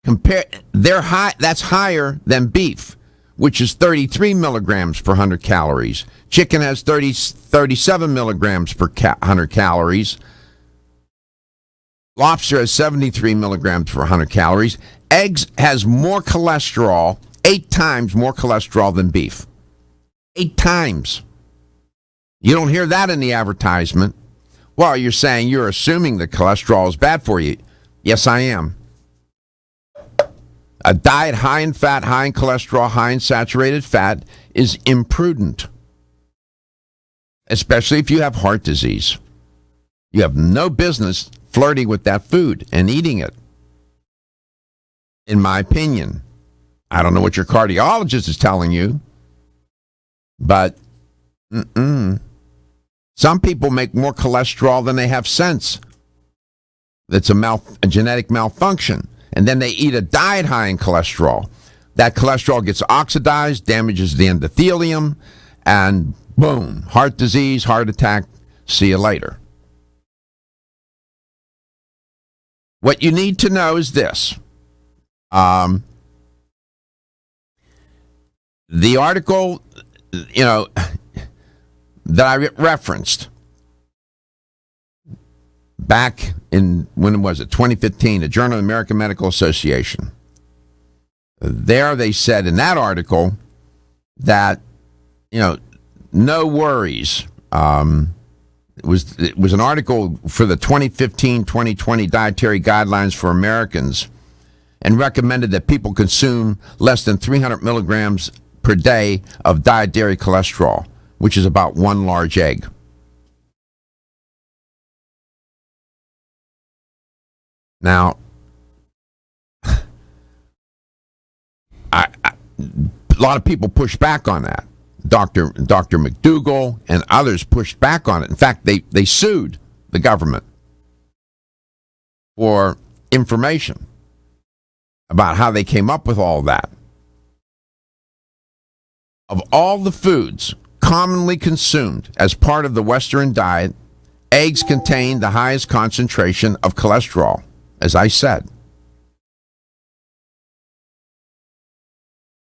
[SPEAKER 1] That's higher than beef, which is 33 milligrams per 100 calories. Chicken has 37 milligrams per 100 calories. Lobster has 73 milligrams per 100 calories. Eggs has more cholesterol, 8 times more cholesterol than beef. 8 times. You don't hear that in the advertisement. Well, you're saying you're assuming that cholesterol is bad for you. Yes, I am. A diet high in fat, high in cholesterol, high in saturated fat is imprudent, especially if you have heart disease. You have no business flirting with that food and eating it, in my opinion. I don't know what your cardiologist is telling you, but some people make more cholesterol than they have sense. That's a genetic malfunction. And then they eat a diet high in cholesterol. That cholesterol gets oxidized, damages the endothelium, and boom, heart disease, heart attack, see you later. What you need to know is this. The article, that I referenced back in, when was it, 2015, the Journal of the American Medical Association. There they said in that article that, no worries. It was an article for the 2015-2020 Dietary Guidelines for Americans, and recommended that people consume less than 300 milligrams per day of dietary cholesterol, which is about 1 large egg. Now, a lot of people push back on that. Dr. McDougall and others pushed back on it. In fact, they sued the government for information about how they came up with all that. Of all the foods commonly consumed as part of the Western diet, eggs contain the highest concentration of cholesterol, as I said.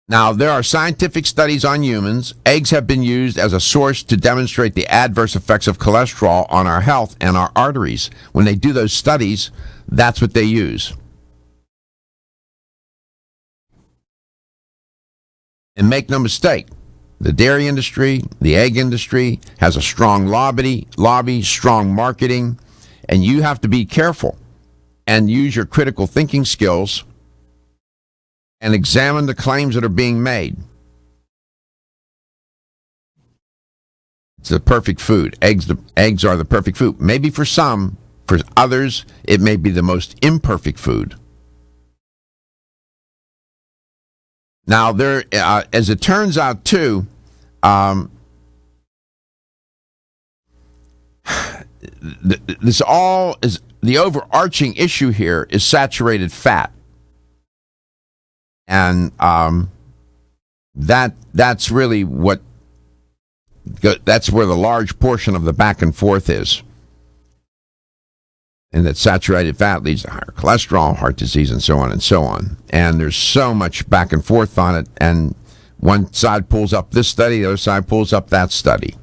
[SPEAKER 1] Now, there are scientific studies on humans. Eggs have been used as a source to demonstrate the adverse effects of cholesterol on our health and our arteries. When they do those studies, that's what they use. And make no mistake, the dairy industry, the egg industry has a strong lobby, strong marketing, and you have to be careful and use your critical thinking skills and examine the claims that are being made. It's the perfect food. Eggs are the perfect food. Maybe for some, for others, it may be the most imperfect food. Now, there, as it turns out, too, this all is the overarching issue here is saturated fat, and that's really that's where the large portion of the back and forth is. And that saturated fat leads to higher cholesterol, heart disease, and so on and so on. And there's so much back and forth on it. And one side pulls up this study, the other side pulls up that study.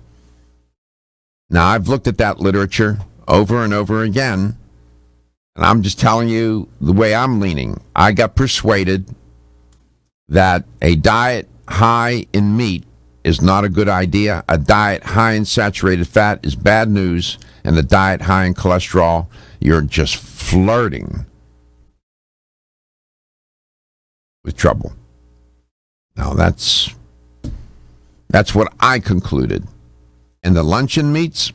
[SPEAKER 1] Now, I've looked at that literature over and over again, and I'm just telling you the way I'm leaning. I got persuaded that a diet high in meat is not a good idea. A diet high in saturated fat is bad news. And a diet high in cholesterol, you're just flirting with trouble. Now, that's what I concluded. And the luncheon meats.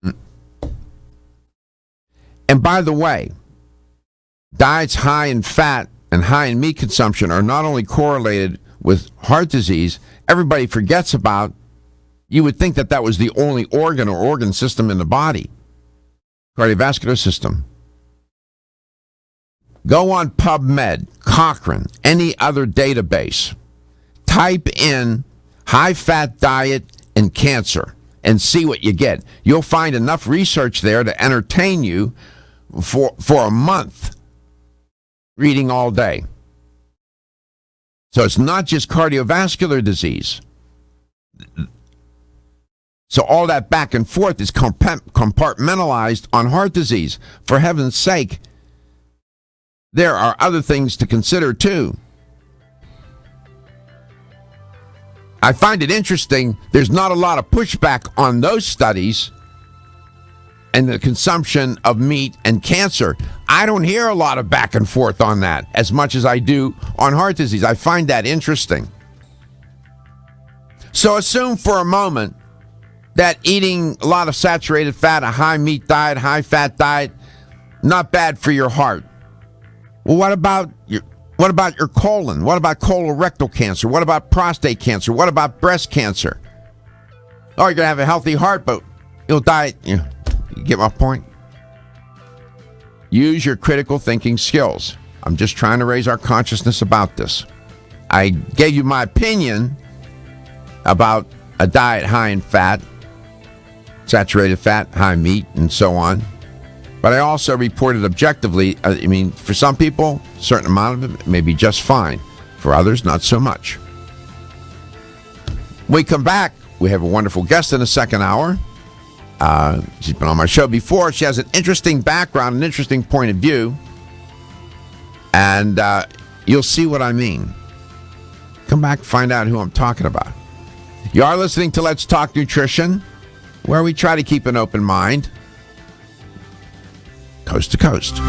[SPEAKER 1] And by the way, diets high in fat and high in meat consumption are not only correlated with heart disease, everybody forgets about. You would think that that was the only organ or organ system in the body, cardiovascular system. Go on PubMed, Cochrane, any other database. Type in high-fat diet and cancer and see what you get. You'll find enough research there to entertain you for a month, reading all day. So it's not just cardiovascular disease. So all that back and forth is compartmentalized on heart disease. For heaven's sake, there are other things to consider too. I find it interesting, there's not a lot of pushback on those studies and the consumption of meat and cancer. I don't hear a lot of back and forth on that as much as I do on heart disease. I find that interesting. So assume for a moment that eating a lot of saturated fat, a high meat diet, high fat diet, not bad for your heart. Well, what about your colon? What about colorectal cancer? What about prostate cancer? What about breast cancer? Oh, you're going to have a healthy heart, but you'll die. You get my point? Use your critical thinking skills. I'm just trying to raise our consciousness about this. I gave you my opinion about a diet high in fat, saturated fat, high meat, and so on. But I also reported objectively, for some people, a certain amount of it may be just fine. For others, not so much. When we come back, we have a wonderful guest in the second hour. She's been on my show before. She has an interesting background, an interesting point of view. And you'll see what I mean. Come back and find out who I'm talking about. You are listening to Let's Talk Nutrition, where we try to keep an open mind, coast to coast.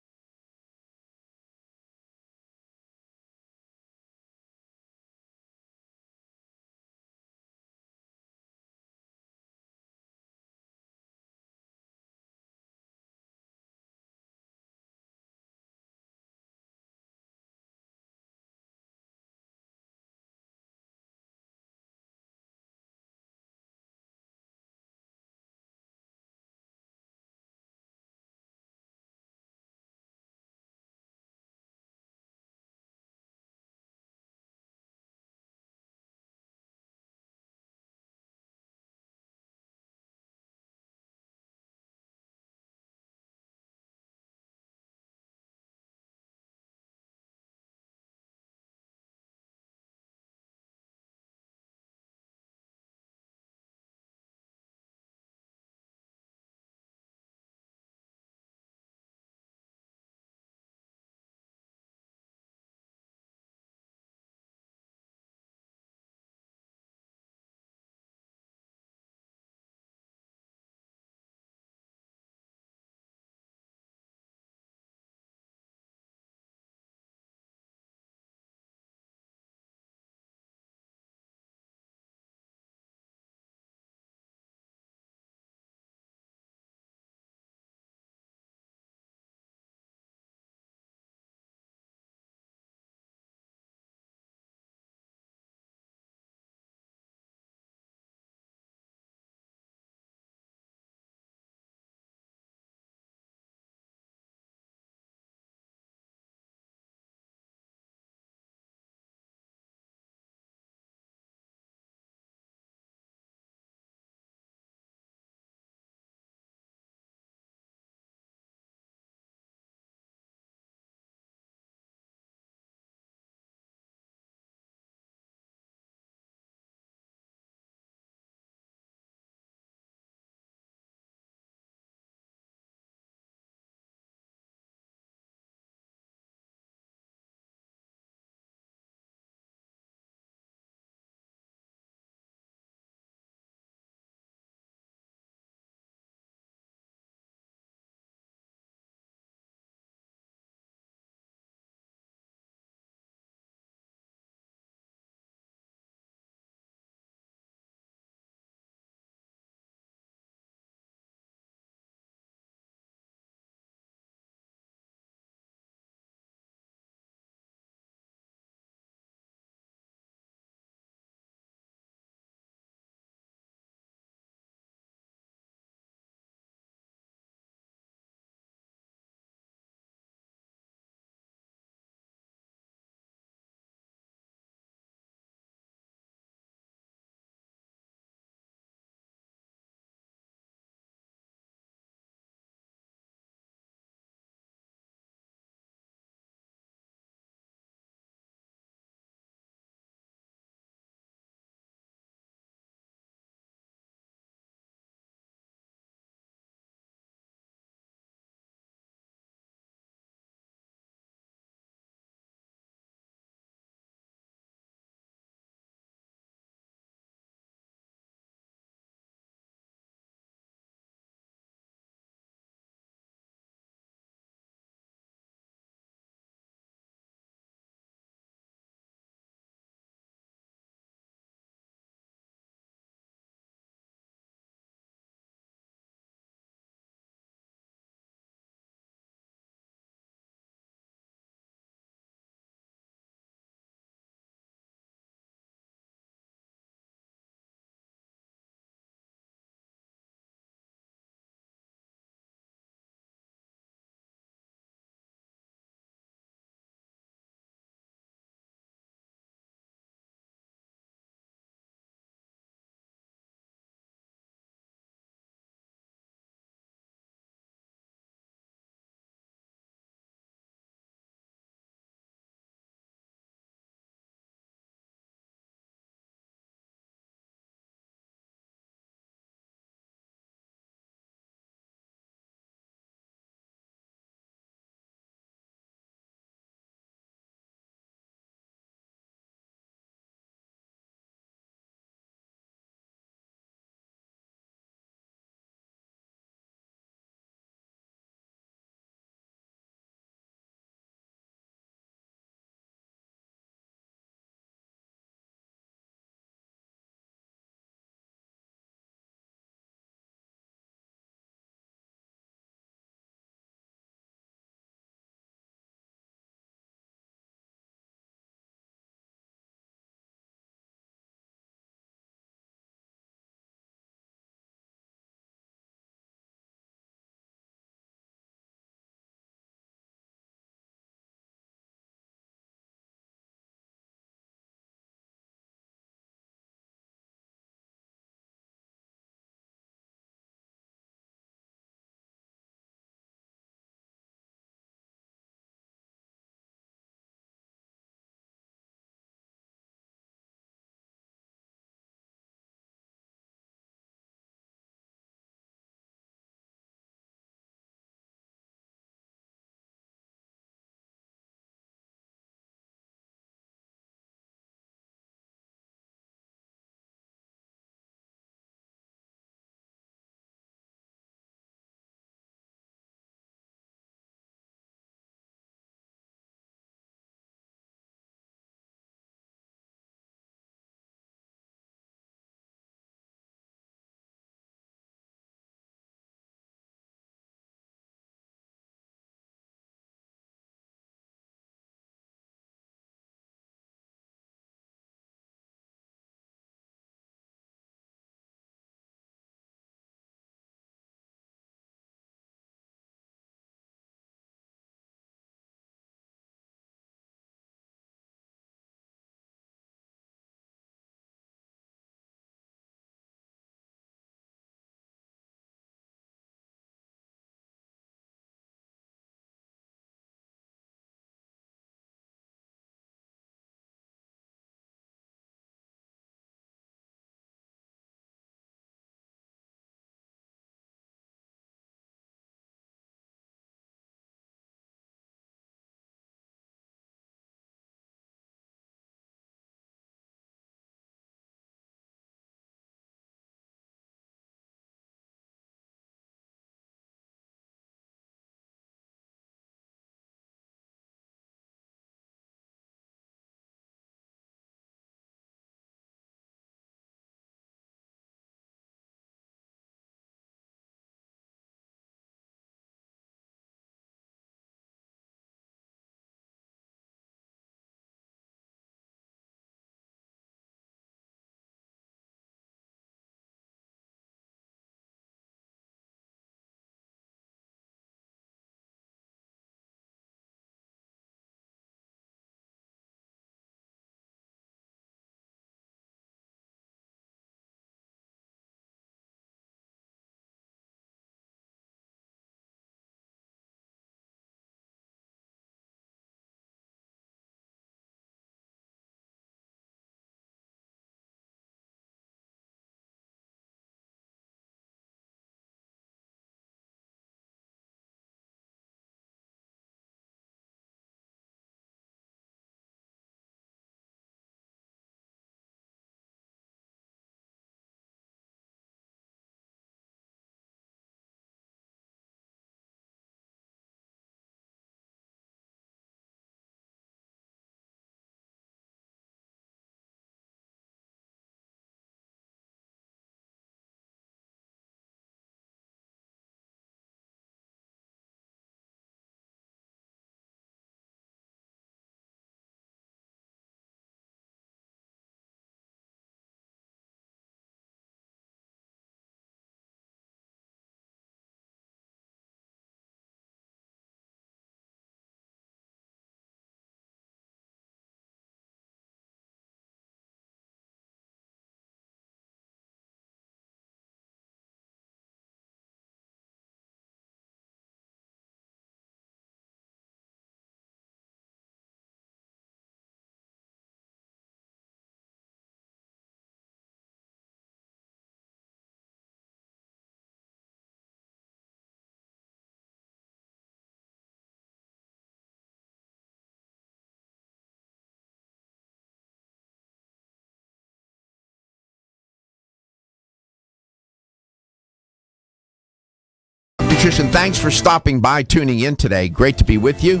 [SPEAKER 1] Nutrition. Thanks for stopping by, tuning in today. Great to be with you.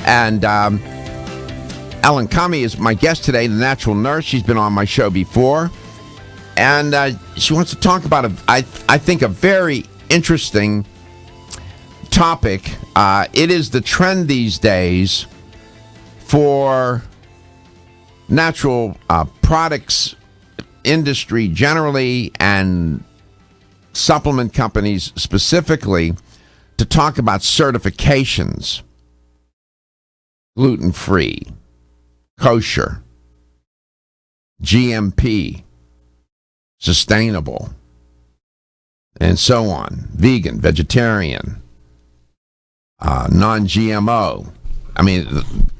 [SPEAKER 1] And Ellen Kamhi is my guest today, the natural nurse. She's been on my show before. And she wants to talk about, I think, a very interesting topic. It is the trend these days for natural products industry generally and supplement companies specifically to talk about certifications. Gluten-free, kosher, GMP, sustainable, and so on. Vegan, vegetarian, non-GMO. I mean,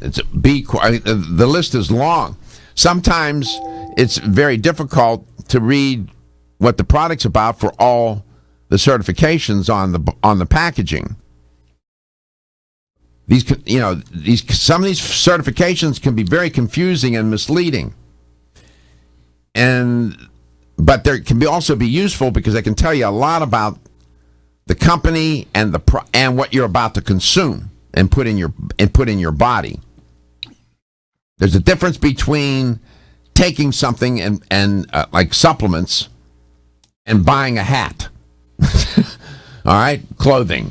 [SPEAKER 1] the list is long. Sometimes it's very difficult to read what the product's about for all the certifications on the packaging. Some of these certifications can be very confusing and misleading, but they can also be useful because they can tell you a lot about the company and what you're about to consume and put in your body. There's a difference between taking something and like supplements and buying a hat. All right, clothing.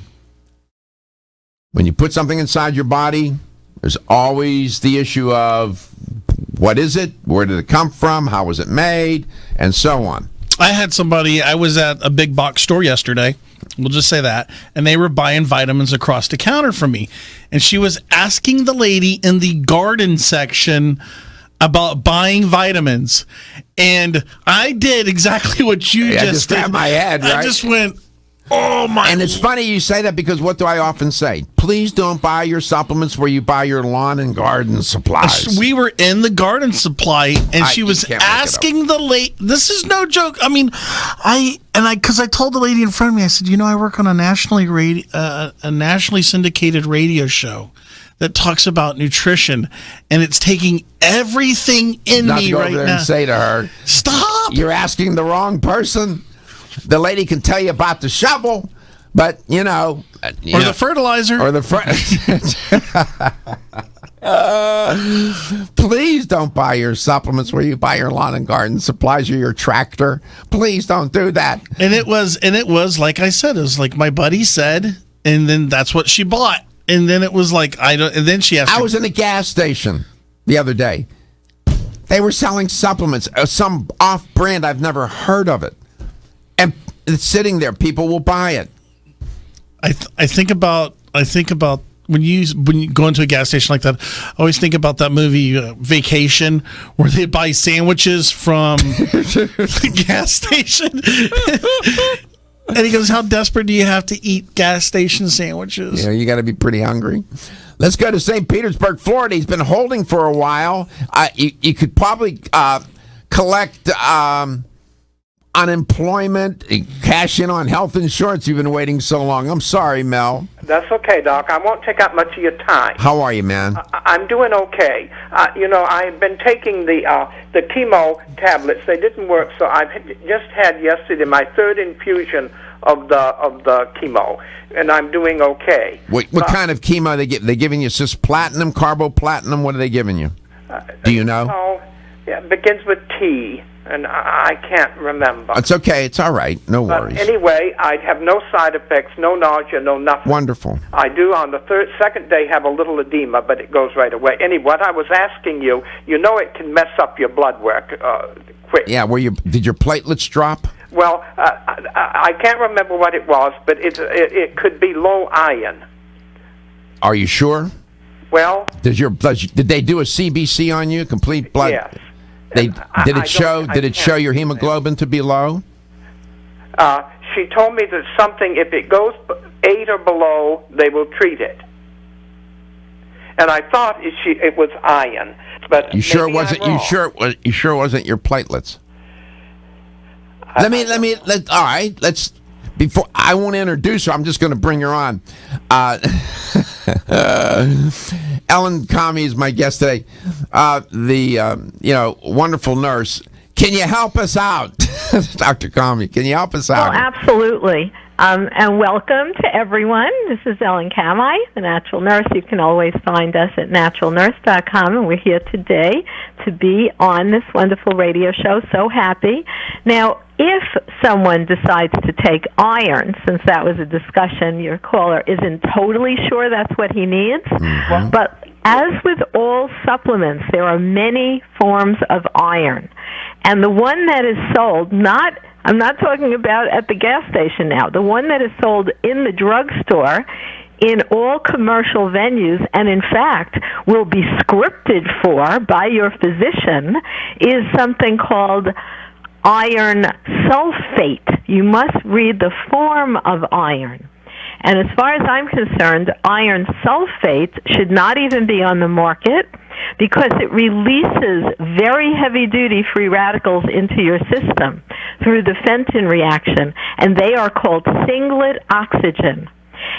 [SPEAKER 1] When you put something inside your body, there's always the issue of what is it, where did it come from, how was it made, and so on.
[SPEAKER 2] I was at a big box store yesterday, we'll just say that, and they were buying vitamins across the counter from me. And she was asking the lady in the garden section about buying vitamins. And I did exactly what you just did.
[SPEAKER 1] Grabbed my head, right?
[SPEAKER 2] I just went, oh my.
[SPEAKER 1] And it's funny you say that because what do I often say? Please don't buy your supplements where you buy your lawn and garden supplies.
[SPEAKER 2] We were in the garden supply, and she was asking the lady. This is no joke. I mean, because I told the lady in front of me, I said, I work on a nationally syndicated radio show that talks about nutrition, and it's taking everything in me right now.
[SPEAKER 1] And say to her,
[SPEAKER 2] stop!
[SPEAKER 1] You're asking the wrong person. The lady can tell you about the shovel, but or
[SPEAKER 2] the fertilizer,
[SPEAKER 1] or the please don't buy your supplements where you buy your lawn and garden supplies or your tractor. Please don't do that.
[SPEAKER 2] And it was like I said, it was like my buddy said, and then that's what she bought. And then it was like and then she asked.
[SPEAKER 1] I was in a gas station the other day. They were selling supplements, some off-brand. I've never heard of it. And it's sitting there. People will buy it.
[SPEAKER 2] I think about when you go into a gas station like that. I always think about that movie Vacation, where they buy sandwiches from the gas station. And he goes, "How desperate do you have to eat gas station sandwiches?"
[SPEAKER 1] You got to be pretty hungry. Let's go to St. Petersburg, Florida. He's been holding for a while. You could probably collect unemployment, cash in on health insurance. You've been waiting so long. I'm sorry, Mel.
[SPEAKER 14] That's okay, Doc. I won't take up much of your time.
[SPEAKER 1] How are you, man?
[SPEAKER 14] I'm doing okay. I've been taking the chemo tablets. They didn't work, so I've just had yesterday my third infusion of the chemo, and I'm doing okay.
[SPEAKER 1] What kind of chemo are they give? They giving you cisplatin, carboplatin? What are they giving you? Do you know?
[SPEAKER 14] It begins with T. And I can't remember.
[SPEAKER 1] It's okay. It's all right. No worries.
[SPEAKER 14] Anyway, I have no side effects, no nausea, no nothing.
[SPEAKER 1] Wonderful.
[SPEAKER 14] I do on the second day have a little edema, but it goes right away. Anyway, what I was asking you, it can mess up your blood work quick.
[SPEAKER 1] Yeah, did your platelets drop?
[SPEAKER 14] Well, I can't remember what it was, but it could be low iron.
[SPEAKER 1] Are you sure?
[SPEAKER 14] Well,
[SPEAKER 1] did they do a CBC on you? Complete blood?
[SPEAKER 14] Yes.
[SPEAKER 1] Did it show your hemoglobin to be low?
[SPEAKER 14] She told me that something, if it goes 8 or below, they will treat it. And I thought it was iron, but
[SPEAKER 1] you sure it wasn't? You sure it wasn't your platelets? All right. Let's. Before I won't introduce her, I'm just going to bring her on. Ellen Kamhi is my guest today. The wonderful nurse. Can you help us out, Dr. Kamhi? Can you help us out?
[SPEAKER 15] Oh, absolutely. And welcome to everyone. This is Ellen Kamhi, the Natural Nurse. You can always find us at naturalnurse.com, and we're here today to be on this wonderful radio show. So happy. Now, if someone decides to take iron, since that was a discussion, your caller isn't totally sure that's what he needs, but as with all supplements, there are many forms of iron. And the one that is sold, I'm not talking about at the gas station now, the one that is sold in the drugstore, in all commercial venues, and in fact will be scripted for by your physician, is something called iron sulfate. You must read the form of iron. And as far as I'm concerned, iron sulfate should not even be on the market because it releases very heavy-duty free radicals into your system through the Fenton reaction, and they are called singlet oxygen.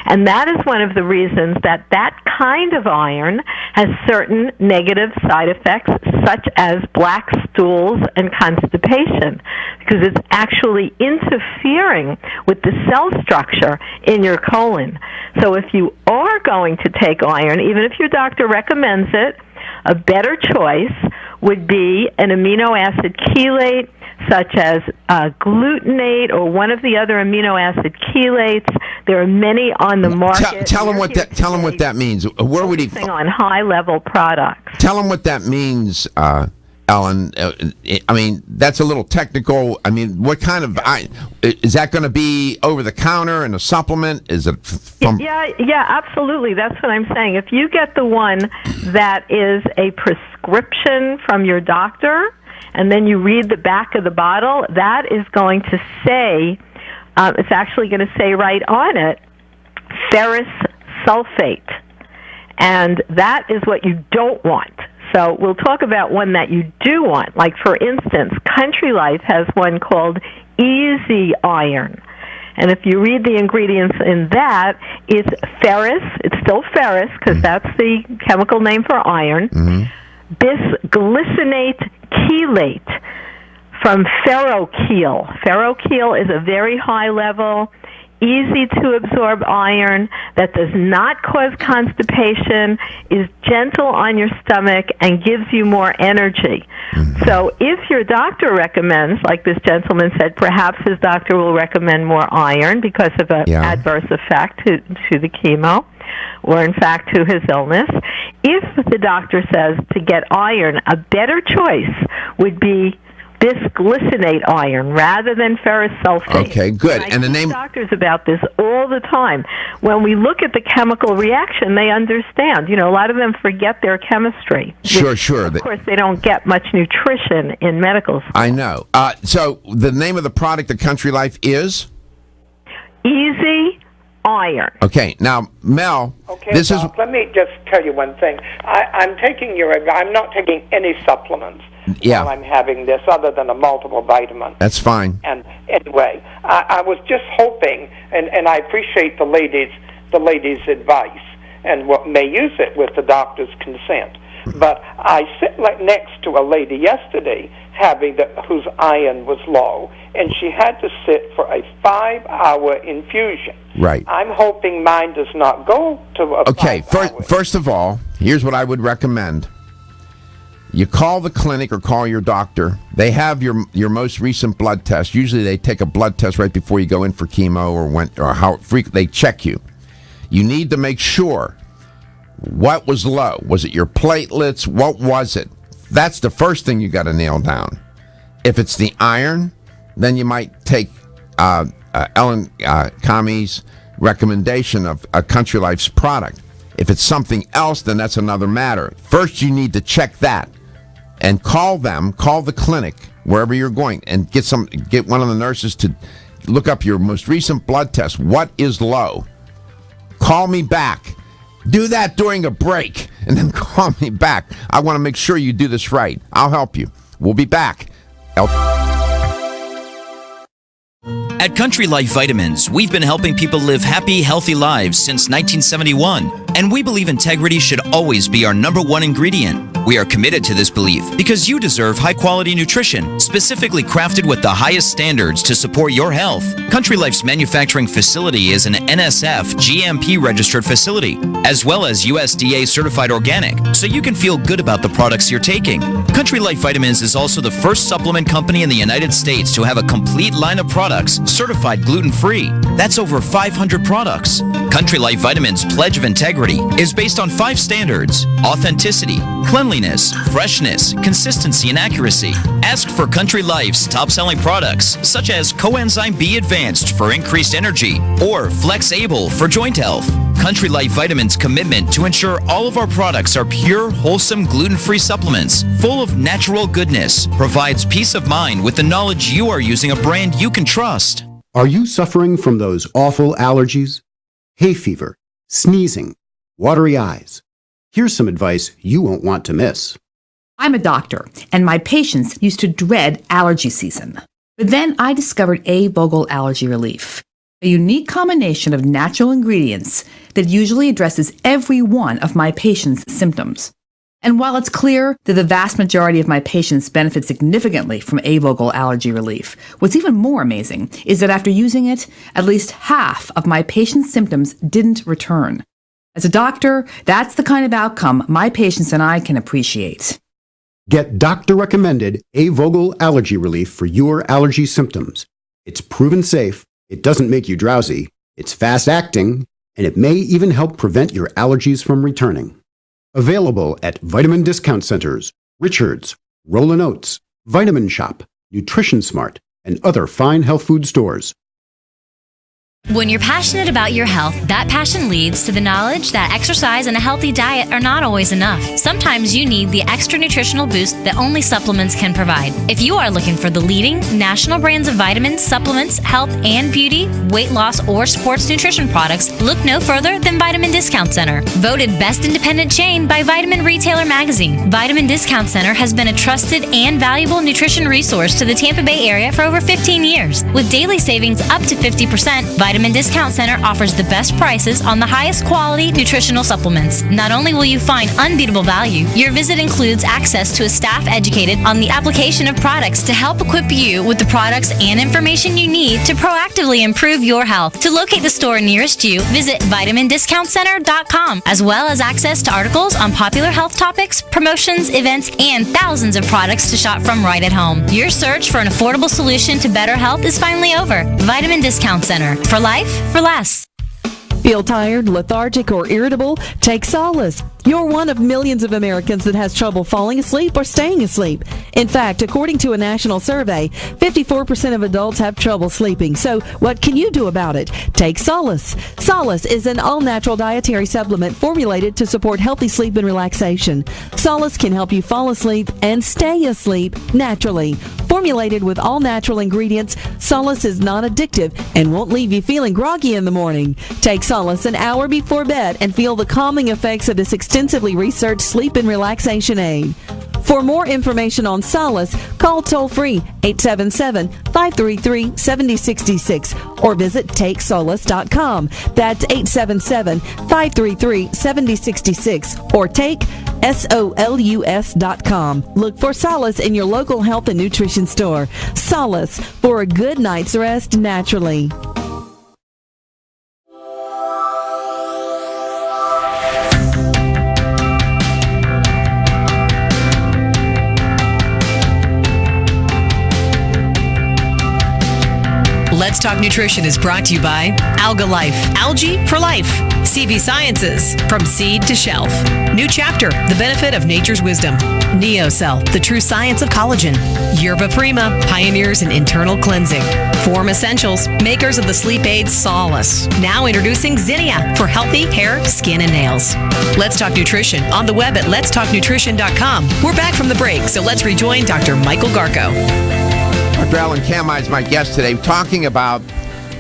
[SPEAKER 15] And that is one of the reasons that that kind of iron has certain negative side effects, such as black stools and constipation, because it's actually interfering with the cell structure in your colon. So if you are going to take iron, even if your doctor recommends it, a better choice would be an amino acid chelate, such as glutamate or one of the other amino acid chelates. There are many on the market.
[SPEAKER 1] Tell him what that means. Where would he
[SPEAKER 15] on high level products?
[SPEAKER 1] Tell him what that means, Ellen. I mean, that's a little technical. I mean, what kind of is that going to be over the counter in a supplement? Is it from?
[SPEAKER 15] Yeah, absolutely. That's what I'm saying. If you get the one that is a prescription from your doctor, and then you read the back of the bottle, that is going to say, it's actually going to say right on it, ferrous sulfate. And that is what you don't want. So we'll talk about one that you do want. Like, for instance, Country Life has one called Easy Iron. And if you read the ingredients in that, it's ferrous. It's still ferrous because that's the chemical name for iron. Bisglycinate chelate from ferrochel. Ferrochel is a very high level, easy to absorb iron that does not cause constipation, is gentle on your stomach, and gives you more energy. So if your doctor recommends, like this gentleman said, perhaps his doctor will recommend more iron because of an adverse effect to the chemo, or in fact to his illness. If the doctor says to get iron, a better choice would be bisglycinate iron rather than ferrous sulfate.
[SPEAKER 1] Okay, good.
[SPEAKER 15] And the name doctors about this all the time. When we look at the chemical reaction, they understand. You know, a lot of them forget their chemistry.
[SPEAKER 1] Sure.
[SPEAKER 15] Of course, they don't get much nutrition in medical school.
[SPEAKER 1] I know. So the name of the product at Country Life is
[SPEAKER 15] Easy Iron.
[SPEAKER 1] Okay, now Mel,
[SPEAKER 14] this is. Let me just tell you one thing. I'm not taking any supplements while I'm having this, other than a multiple vitamin.
[SPEAKER 1] That's fine.
[SPEAKER 14] And anyway, I was just hoping, and I appreciate the ladies' advice, and may use it with the doctor's consent. But I sit next to a lady yesterday whose iron was low, and she had to sit for a 5-hour infusion.
[SPEAKER 1] Right.
[SPEAKER 14] I'm hoping mine does not go to a 5-hour.
[SPEAKER 1] First of all, here's what I would recommend. You call the clinic or call your doctor. They have your most recent blood test. Usually they take a blood test right before you go in for chemo or how frequent they check you. You need to make sure what was low. Was it your platelets? What was it? That's the first thing you got to nail down. If it's the iron, then you might take Ellen Kamhi's recommendation of a Country Life's product. If it's something else, then that's another matter. First, you need to check that and call the clinic wherever you're going, and get one of the nurses to look up your most recent blood test. What is low? Call me back. Do that during a break, and then call me back. I want to make sure you do this right. I'll help you. We'll be back.
[SPEAKER 3] At Country Life Vitamins, we've been helping people live happy, healthy lives since 1971, and we believe integrity should always be our #1 ingredient. We are committed to this belief because you deserve high-quality nutrition, specifically crafted with the highest standards to support your health. Country Life's manufacturing facility is an NSF GMP-registered facility, as well as USDA certified organic, so you can feel good about the products you're taking. Country Life Vitamins is also the first supplement company in the United States to have a complete line of products certified gluten-free. That's over 500 products. Country Life Vitamins' pledge of integrity is based on 5 standards: authenticity, cleanliness, freshness, consistency, and accuracy. Ask for Country Life's top-selling products, such as Coenzyme B Advanced for increased energy or Flex Able for joint health. Country Life Vitamins' commitment to ensure all of our products are pure, wholesome, gluten-free supplements full of natural goodness provides peace of mind with the knowledge you are using a brand you can trust.
[SPEAKER 16] Are you suffering from those awful allergies? Hay fever, sneezing, watery eyes. Here's some advice you won't want to miss.
[SPEAKER 17] I'm a doctor, and my patients used to dread allergy season. But then I discovered A. Vogel Allergy Relief, a unique combination of natural ingredients that usually addresses every one of my patients' symptoms. And while it's clear that the vast majority of my patients benefit significantly from A. Vogel Allergy Relief, what's even more amazing is that after using it, at least half of my patients' symptoms didn't return. As a doctor, that's the kind of outcome my patients and I can appreciate.
[SPEAKER 16] Get doctor-recommended A. Vogel Allergy Relief for your allergy symptoms. It's proven safe, it doesn't make you drowsy, it's fast-acting, and it may even help prevent your allergies from returning. Available at vitamin discount centers, Richards, Roll & Oats, Vitamin Shop, Nutrition Smart, and other fine health food stores.
[SPEAKER 5] When you're passionate about your health, that passion leads to the knowledge that exercise and a healthy diet are not always enough. Sometimes you need the extra nutritional boost that only supplements can provide. If you are looking for the leading national brands of vitamins, supplements, health and beauty, weight loss, or sports nutrition products, look no further than Vitamin Discount Center. Voted best independent chain by Vitamin Retailer Magazine, Vitamin Discount Center has been a trusted and valuable nutrition resource to the Tampa Bay area for over 15 years. With daily savings up to 50%, Vitamin Discount Center offers the best prices on the highest quality nutritional supplements. Not only will you find unbeatable value, your visit includes access to a staff educated on the application of products to help equip you with the products and information you need to proactively improve your health. To locate the store nearest you, visit vitamindiscountcenter.com, as well as access to articles on popular health topics, promotions, events, and thousands of products to shop from right at home. Your search for an affordable solution to better health is finally over. Vitamin Discount Center. For life, for less.
[SPEAKER 6] Feel tired, lethargic, or irritable? Take solace. You're one of millions of Americans that has trouble falling asleep or staying asleep. In fact, according to a national survey, 54% of adults have trouble sleeping. So what can you do about it? Take Solace. Solace is an all-natural dietary supplement formulated to support healthy sleep and relaxation. Solace can help you fall asleep and stay asleep naturally. Formulated with all-natural ingredients, Solace is non-addictive and won't leave you feeling groggy in the morning. Take Solace an hour before bed and feel the calming effects of this extensively researched sleep and relaxation aid. For more information on Solace, call toll-free 877-533-7066 or visit takesolace.com. That's 877-533-7066 or take SOLUS.com. Look for Solace in your local health and nutrition store. Solace, for a good night's rest naturally.
[SPEAKER 4] Let's Talk Nutrition is brought to you by Alga Life, Algae for Life, CV Sciences, From Seed to Shelf, New Chapter, The Benefit of Nature's Wisdom, NeoCell, The True Science of Collagen, Yerba Prima, Pioneers in Internal Cleansing, Form Essentials, makers of the sleep aid Solace. Now introducing Zinnia for healthy hair, skin, and nails. Let's Talk Nutrition on the web at letstalknutrition.com. We're back from the break, so let's rejoin Dr. Michael Garko.
[SPEAKER 1] Dr. Alan Kamhi is my guest today, talking about,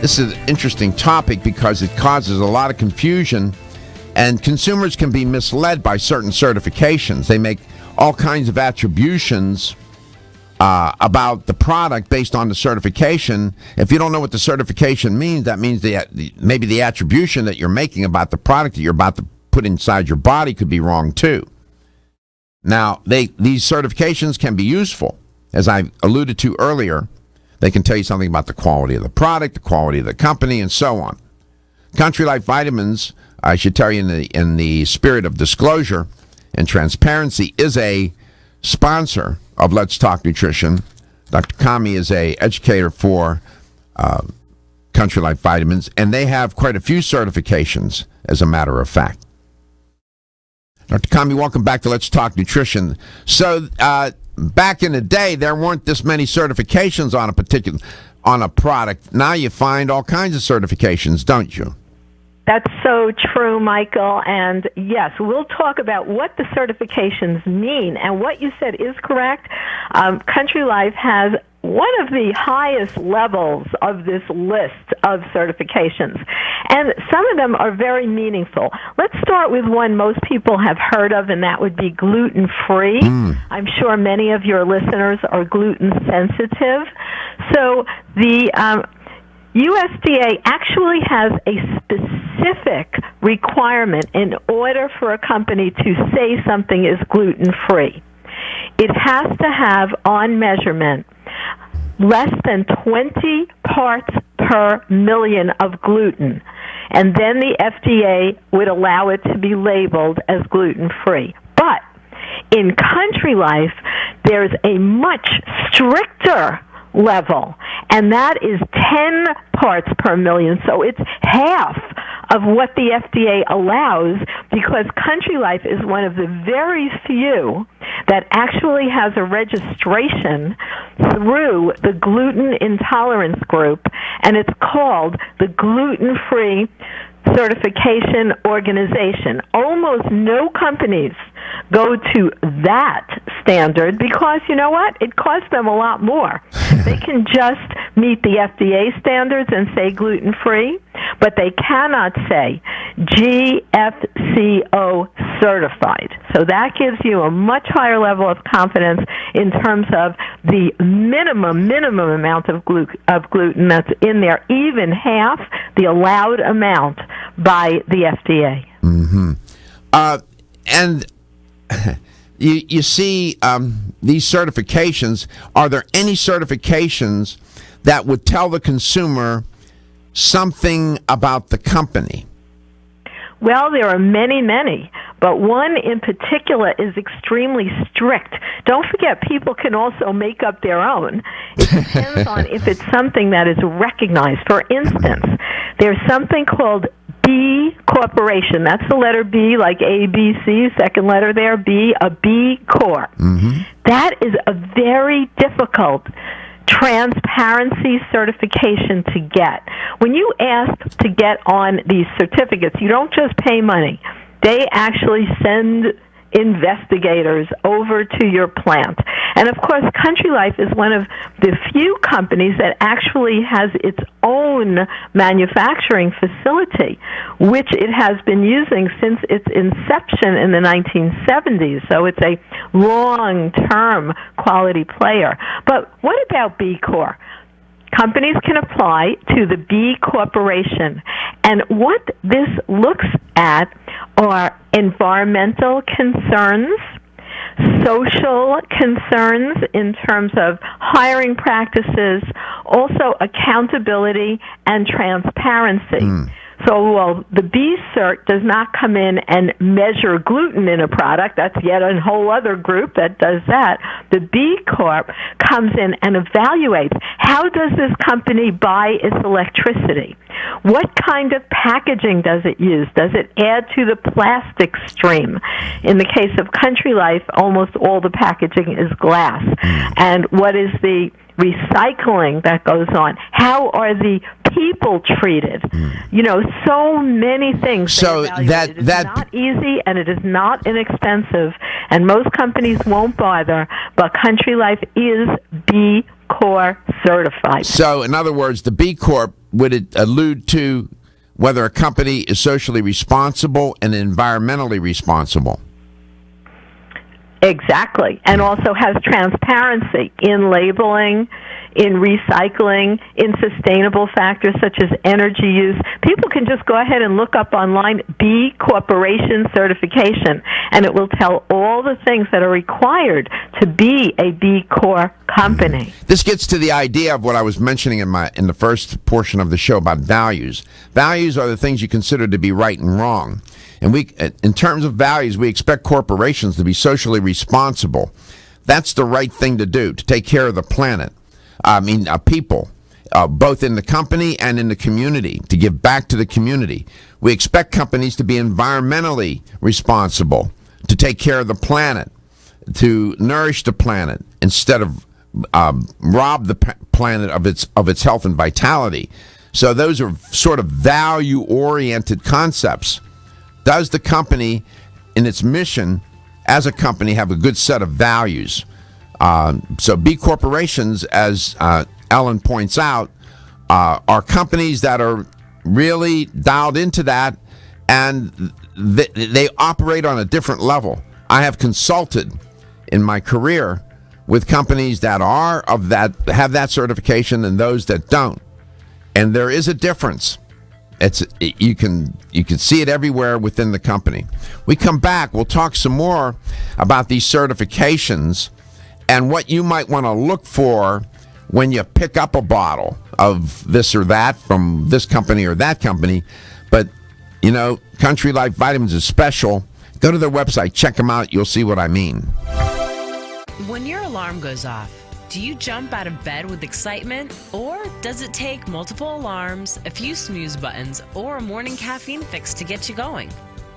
[SPEAKER 1] this is an interesting topic because it causes a lot of confusion, and consumers can be misled by certain certifications. They make all kinds of attributions about the product based on the certification. If you don't know what the certification means, that means maybe the attribution that you're making about the product that you're about to put inside your body could be wrong too. Now, these certifications can be useful. As I alluded to earlier, they can tell you something about the quality of the product, the quality of the company, and so on. Country Life Vitamins, I should tell you in the spirit of disclosure and transparency, is a sponsor of Let's Talk Nutrition. Dr. Kamhi is an educator for Country Life Vitamins, and they have quite a few certifications, as a matter of fact. Dr. Kamhi, welcome back to Let's Talk Nutrition. So, back in the day, there weren't this many certifications on a product. Now you find all kinds of certifications, don't you?
[SPEAKER 15] That's so true, Michael. And yes, we'll talk about what the certifications mean. And what you said is correct. Country Life has one of the highest levels of this list of certifications. And some of them are very meaningful. Let's start with one most people have heard of, and that would be gluten-free. I'm sure many of your listeners are gluten sensitive. So the USDA actually has a specific requirement in order for a company to say something is gluten-free. It has to have on measurement less than 20 parts per million of gluten, and then the FDA would allow it to be labeled as gluten-free. But in Country Life, there's a much stricter level, and that is 10 parts per million. So it's half of what the FDA allows, because Country Life is one of the very few that actually has a registration through the gluten intolerance group, and it's called the Gluten-Free Certification Organization. Almost no companies go to that standard because, you know what? It costs them a lot more. They can just meet the FDA standards and say gluten-free, but they cannot say GFCO certified. So that gives you a much higher level of confidence in terms of the minimum amount of gluten that's in there, even half the allowed amount by the FDA.
[SPEAKER 1] Mm-hmm. And you see these certifications. Are there any certifications that would tell the consumer something about the company?
[SPEAKER 15] Well, there are many, but one in particular is extremely strict. Don't forget, people can also make up their own. It depends on if it's something that is recognized. For instance, there's something called B Corporation. That's the letter B, like A, B, C, second letter there, B, a B Corp. Mm-hmm. That is a very difficult transparency certification to get. When you ask to get on these certificates, you don't just pay money. They actually send investigators over to your plant. And of course, Country Life is one of the few companies that actually has its own manufacturing facility, which it has been using since its inception in the 1970s. So it's a long-term quality player. But what about B Corp? Companies can apply to the B Corporation. And what this looks at are environmental concerns, social concerns in terms of hiring practices, also accountability and transparency. So while the B Cert does not come in and measure gluten in a product, that's yet a whole other group that does that. The B Corp comes in and evaluates how does this company buy its electricity? What kind of packaging does it use? Does it add to the plastic stream? In the case of Country Life, almost all the packaging is glass. And what is the recycling that goes on? How are the people treated? You know, so many things.
[SPEAKER 1] So that
[SPEAKER 15] is not easy, and it is not inexpensive, and most companies won't bother, but Country Life is B Corp certified.
[SPEAKER 1] So in other words, the B Corp would allude to whether a company is socially responsible and environmentally responsible.
[SPEAKER 15] Exactly. And also has transparency in labeling, in recycling, in sustainable factors such as energy use. People can just go ahead and look up online B Corporation certification, and it will tell all the things that are required to be a B Corp company.
[SPEAKER 1] This gets to the idea of what I was mentioning in the first portion of the show about values. Values are the things you consider to be right and wrong. And we, in terms of values, we expect corporations to be socially responsible. That's the right thing to do, to take care of the planet. People, both in the company and in the community, to give back to the community. We expect companies to be environmentally responsible, to take care of the planet, to nourish the planet, instead of rob the planet of its health and vitality. So those are sort of value-oriented concepts. Does the company, in its mission as a company, have a good set of values? So B corporations, as Ellen points out, are companies that are really dialed into that, and they operate on a different level. I have consulted in my career with companies that have that certification and those that don't, and there is a difference. You can see it everywhere within the company. We come back, we'll talk some more about these certifications and what you might want to look for when you pick up a bottle of this or that from this company or that company. But, Country Life Vitamins is special. Go to their website, check them out, you'll see what I mean.
[SPEAKER 8] When your alarm goes off, do you jump out of bed with excitement? Or does it take multiple alarms, a few snooze buttons, or a morning caffeine fix to get you going?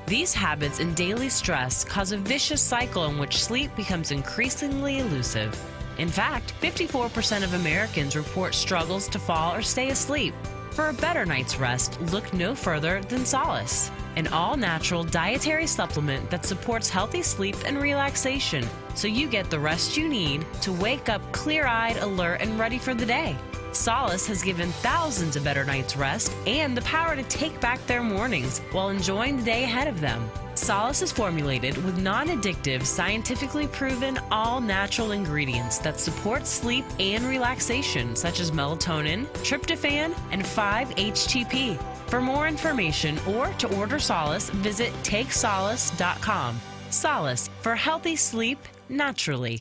[SPEAKER 8] These habits and daily stress cause a vicious cycle in which sleep becomes increasingly elusive. In fact, 54% of Americans report struggles to fall or stay asleep. For a better night's rest, look no further than Solace, an all-natural dietary supplement that supports healthy sleep and relaxation, so you get the rest you need to wake up clear-eyed, alert, and ready for the day. Solace has given thousands a better night's rest and the power to take back their mornings while enjoying the day ahead of them. Solace is formulated with non-addictive, scientifically proven, all-natural ingredients that support sleep and relaxation, such as melatonin, tryptophan, and 5-HTP. For more information or to order Solace, visit takesolace.com. Solace, for healthy sleep naturally.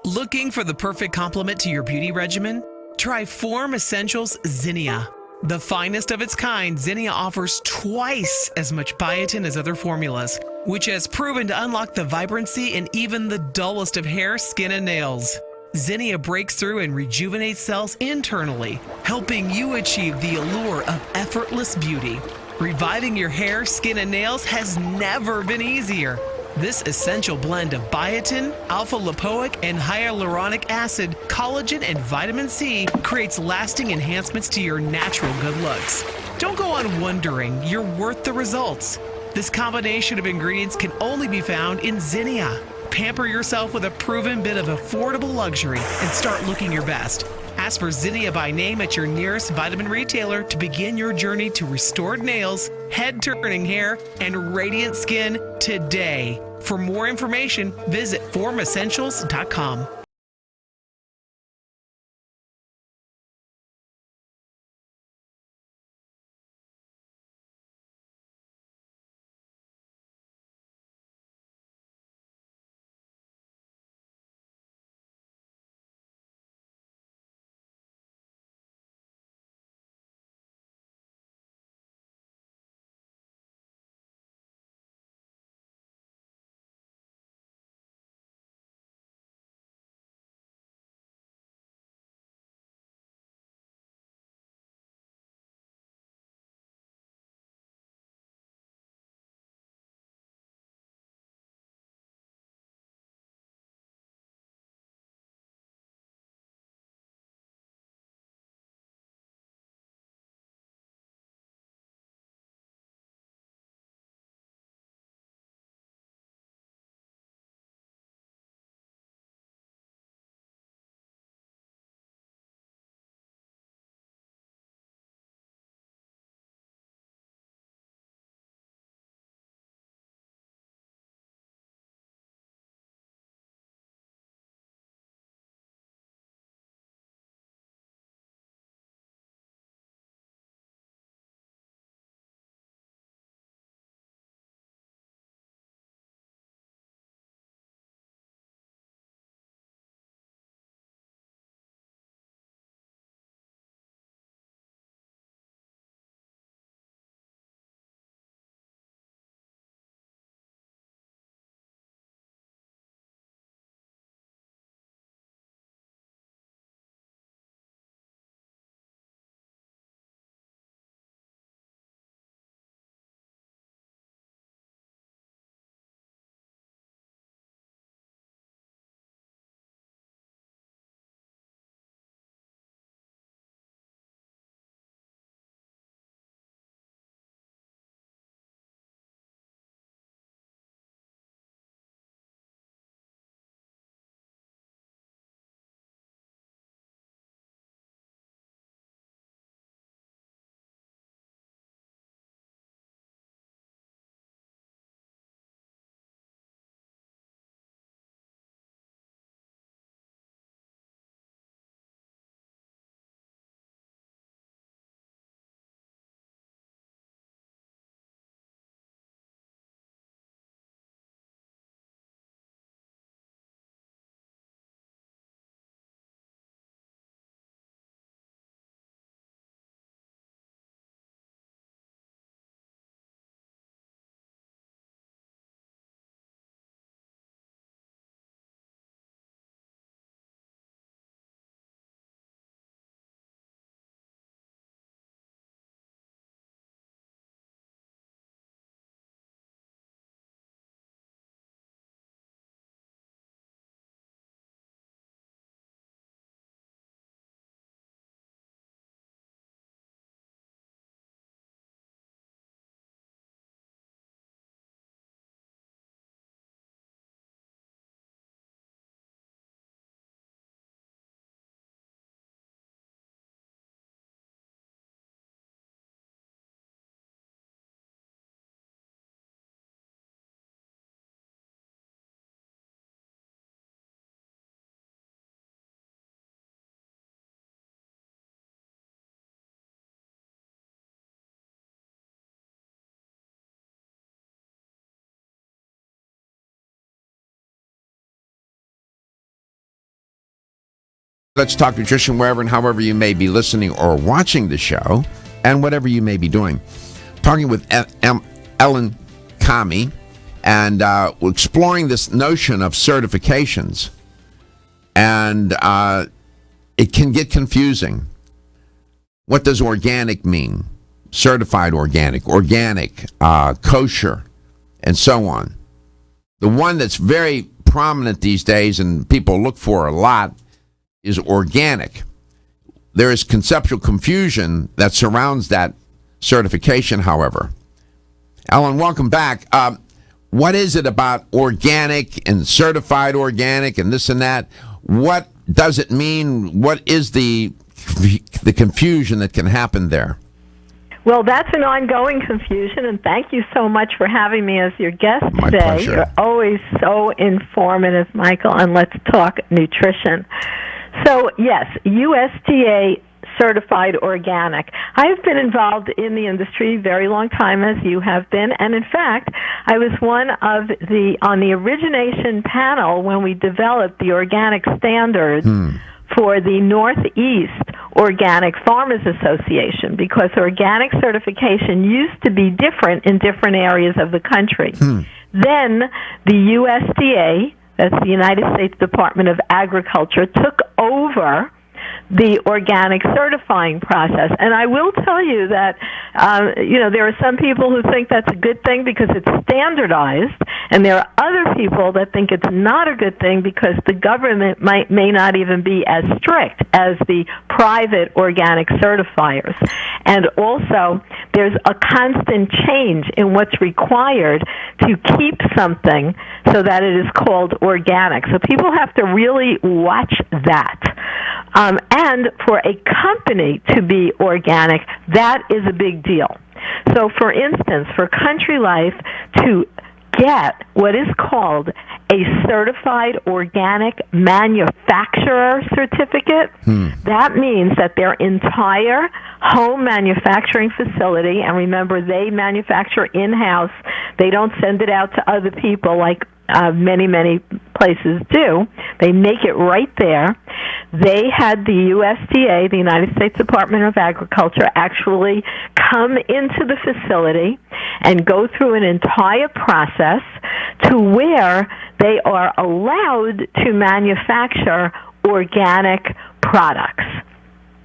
[SPEAKER 7] Looking for the perfect complement to your beauty regimen? Try Form Essentials Zinnia. The finest of its kind, Zinnia offers twice as much biotin as other formulas, which has proven to unlock the vibrancy in even the dullest of hair, skin, and nails. Zinnia breaks through and rejuvenates cells internally, helping you achieve the allure of effortless beauty. Reviving your hair, skin, and nails has never been easier. This essential blend of biotin, alpha-lipoic, and hyaluronic acid, collagen, and vitamin C creates lasting enhancements to your natural good looks. Don't go on wondering, you're worth the results. This combination of ingredients can only be found in Zinnia. Pamper yourself with a proven bit of affordable luxury and start looking your best. Ask for Zinnia by name at your nearest vitamin retailer to begin your journey to restored nails, head-turning hair, and radiant skin today. For more information, visit formessentials.com.
[SPEAKER 1] Let's Talk Nutrition wherever and however you may be listening or watching the show, and whatever you may be doing. Talking with Ellen Kamhi, and we're exploring this notion of certifications. And it can get confusing. What does organic mean? Certified organic, kosher, and so on. The one that's very prominent these days and people look for a lot is organic. There is conceptual confusion that surrounds that certification, however. Ellen, welcome back. What is it about organic and certified organic and this and that? What does it mean? What is the confusion that can happen there?
[SPEAKER 15] Well, that's an ongoing confusion, and thank you so much for having me as your guest
[SPEAKER 1] My
[SPEAKER 15] today.
[SPEAKER 1] pleasure.
[SPEAKER 15] You're always so informative, Michael, and let's talk nutrition. So, yes, USDA certified organic. I have been involved in the industry a very long time, as you have been, and in fact, I was on the origination panel when we developed the organic standards for the Northeast Organic Farmers Association, because organic certification used to be different in different areas of the country. Then the USDA, that's the United States Department of Agriculture, took over the organic certifying process. And I will tell you that, there are some people who think that's a good thing because it's standardized, and there are other people that think it's not a good thing because the government may not even be as strict as the private organic certifiers. And also, there's a constant change in what's required to keep something so that it is called organic. So people have to really watch that. And for a company to be organic, that is a big deal. So, for instance, for Country Life to get what is called a certified organic manufacturer certificate, that means that their entire home manufacturing facility, and remember, they manufacture in-house, they don't send it out to other people like many places do. They make it right there. They had the USDA, the United States Department of Agriculture, actually come into the facility and go through an entire process to where they are allowed to manufacture organic products.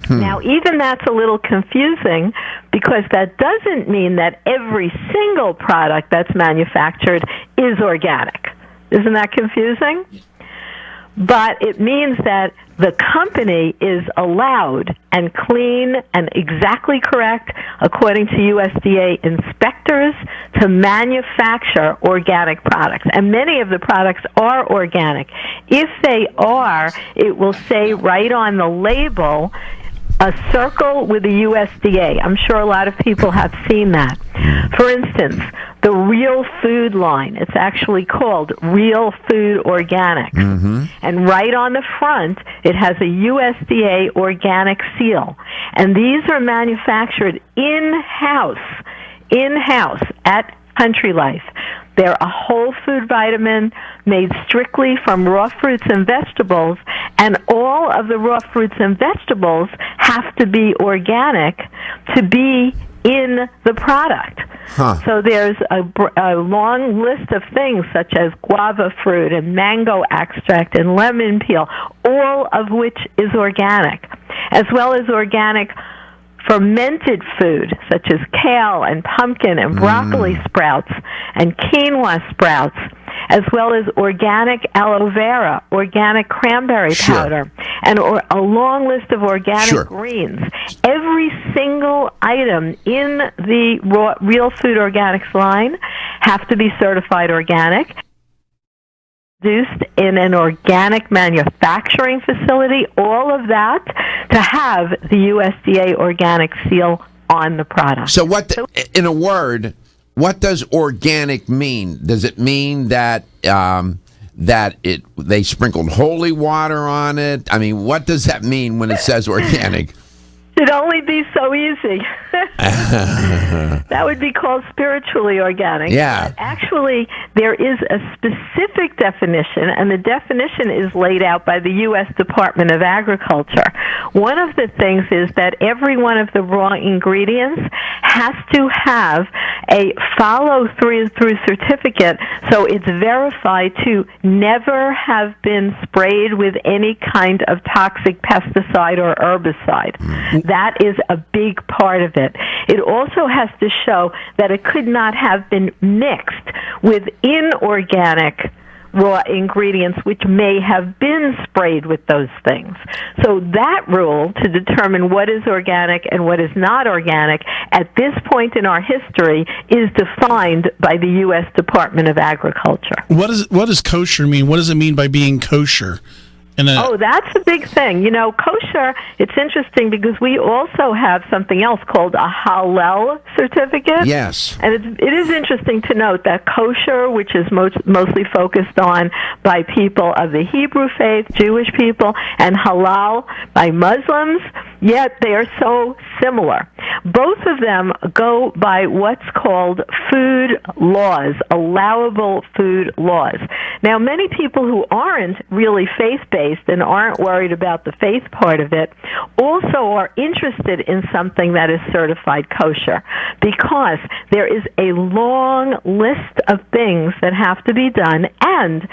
[SPEAKER 15] Now, even that's a little confusing because that doesn't mean that every single product that's manufactured is organic. Isn't that confusing? But it means that the company is allowed and clean and exactly correct, according to USDA inspectors, to manufacture organic products. And many of the products are organic. If they are, it will say right on the label, a circle with the USDA. I'm sure a lot of people have seen that. For instance, the Real Food line, it's actually called Real Food Organic. And right on the front, it has a USDA organic seal. And these are manufactured in-house at Country Life. They're a whole food vitamin made strictly from raw fruits and vegetables, and all of the raw fruits and vegetables have to be organic to be in the product. So there's a long list of things such as guava fruit and mango extract and lemon peel, all of which is organic, as well as organic fermented food such as kale and pumpkin and broccoli sprouts and quinoa sprouts, as well as organic aloe vera, organic cranberry powder, and a long list of organic greens. Every single item in the Real Food Organics line have to be certified organic, produced in an organic manufacturing facility, all of that to have the USDA organic seal on the product.
[SPEAKER 1] So in a word, what does organic mean? Does it mean that they sprinkled holy water on it? I mean, what does that mean when it says organic?
[SPEAKER 15] It'd only be so easy. That would be called spiritually organic.
[SPEAKER 1] Yeah.
[SPEAKER 15] But actually, there is a specific definition, and the definition is laid out by the U.S. Department of Agriculture. One of the things is that every one of the raw ingredients has to have a follow-through certificate, so it's verified to never have been sprayed with any kind of toxic pesticide or herbicide. That is a big part of it. It also has to show that it could not have been mixed with inorganic raw ingredients which may have been sprayed with those things. So that rule to determine what is organic and what is not organic at this point in our history is defined by the U.S. Department of Agriculture.
[SPEAKER 2] What does kosher mean? What does it mean by being kosher?
[SPEAKER 15] Oh, that's a big thing. You know, kosher, it's interesting because we also have something else called a halal certificate.
[SPEAKER 1] Yes.
[SPEAKER 15] And it is interesting to note that kosher, which is mostly focused on by people of the Hebrew faith, Jewish people, and halal by Muslims, yet they are so similar. Both of them go by what's called food laws, allowable food laws. Now, many people who aren't really faith-based and aren't worried about the faith part of it also are interested in something that is certified kosher because there is a long list of things that have to be done, and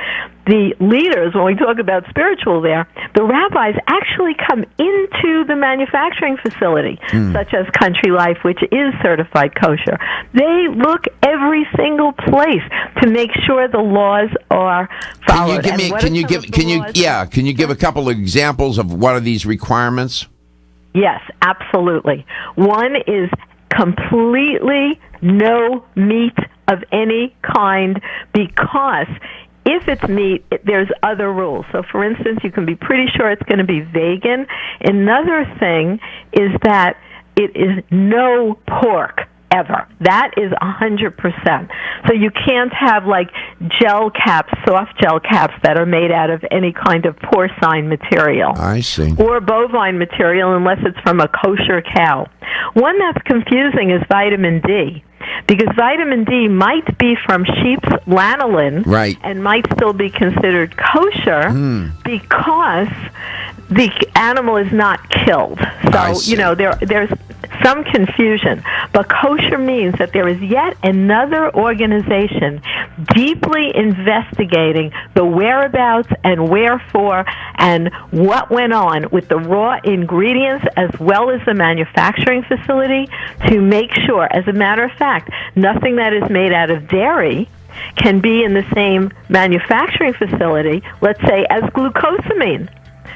[SPEAKER 15] the leaders, when we talk about spiritual there, the rabbis actually come into the manufacturing facility, such as Country Life, which is certified kosher. They look every single place to make sure the laws are followed.
[SPEAKER 1] Can you give a couple of examples of what are these requirements?
[SPEAKER 15] Yes, absolutely. One is completely no meat of any kind, because if it's meat, there's other rules. So, for instance, you can be pretty sure it's going to be vegan. Another thing is that it is no pork ever. That is 100%. So you can't have like gel caps, soft gel caps that are made out of any kind of porcine material.
[SPEAKER 1] I see.
[SPEAKER 15] Or bovine material unless it's from a kosher cow. One that's confusing is vitamin D, because vitamin D might be from sheep's lanolin,
[SPEAKER 1] right,
[SPEAKER 15] and might still be considered kosher because the animal is not killed. So, you know, there's some confusion. But kosher means that there is yet another organization deeply investigating the whereabouts and wherefore and what went on with the raw ingredients as well as the manufacturing facility to make sure, as a matter of fact, nothing that is made out of dairy can be in the same manufacturing facility, let's say, as glucosamine.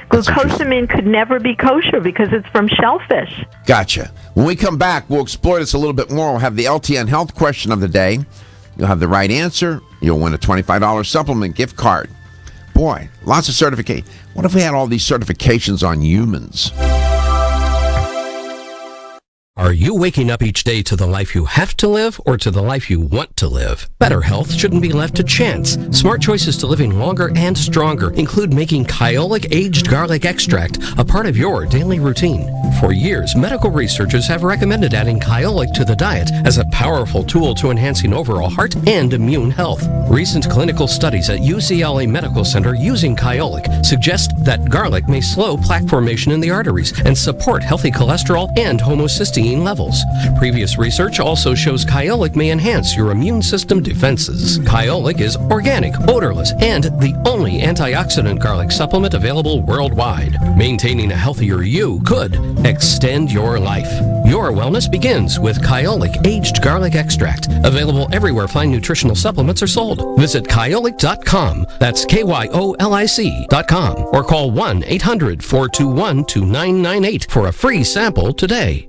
[SPEAKER 15] Glucosamine could never be kosher because it's from shellfish.
[SPEAKER 1] Gotcha. When we come back, we'll explore this a little bit more. We'll have the LTN Health question of the day. You'll have the right answer. You'll win a $25 supplement gift card. Boy, lots of certification. What if we had all these certifications on humans?
[SPEAKER 18] Are you waking up each day to the life you have to live or to the life you want to live? Better health shouldn't be left to chance. Smart choices to living longer and stronger include making Kyolic aged garlic extract a part of your daily routine. For years, medical researchers have recommended adding Kyolic to the diet as a powerful tool to enhancing overall heart and immune health. Recent clinical studies at UCLA Medical Center using Kyolic suggest that garlic may slow plaque formation in the arteries and support healthy cholesterol and homocysteine levels. Previous research also shows Kyolic may enhance your immune system defenses. Kyolic is organic, odorless, and the only antioxidant garlic supplement available worldwide. Maintaining a healthier you could extend your life. Your wellness begins with Kyolic aged garlic extract, available everywhere fine nutritional supplements are sold. Visit Kyolic.com, that's KYOLIC.com, or call 1-800-421-2998 for a free sample today.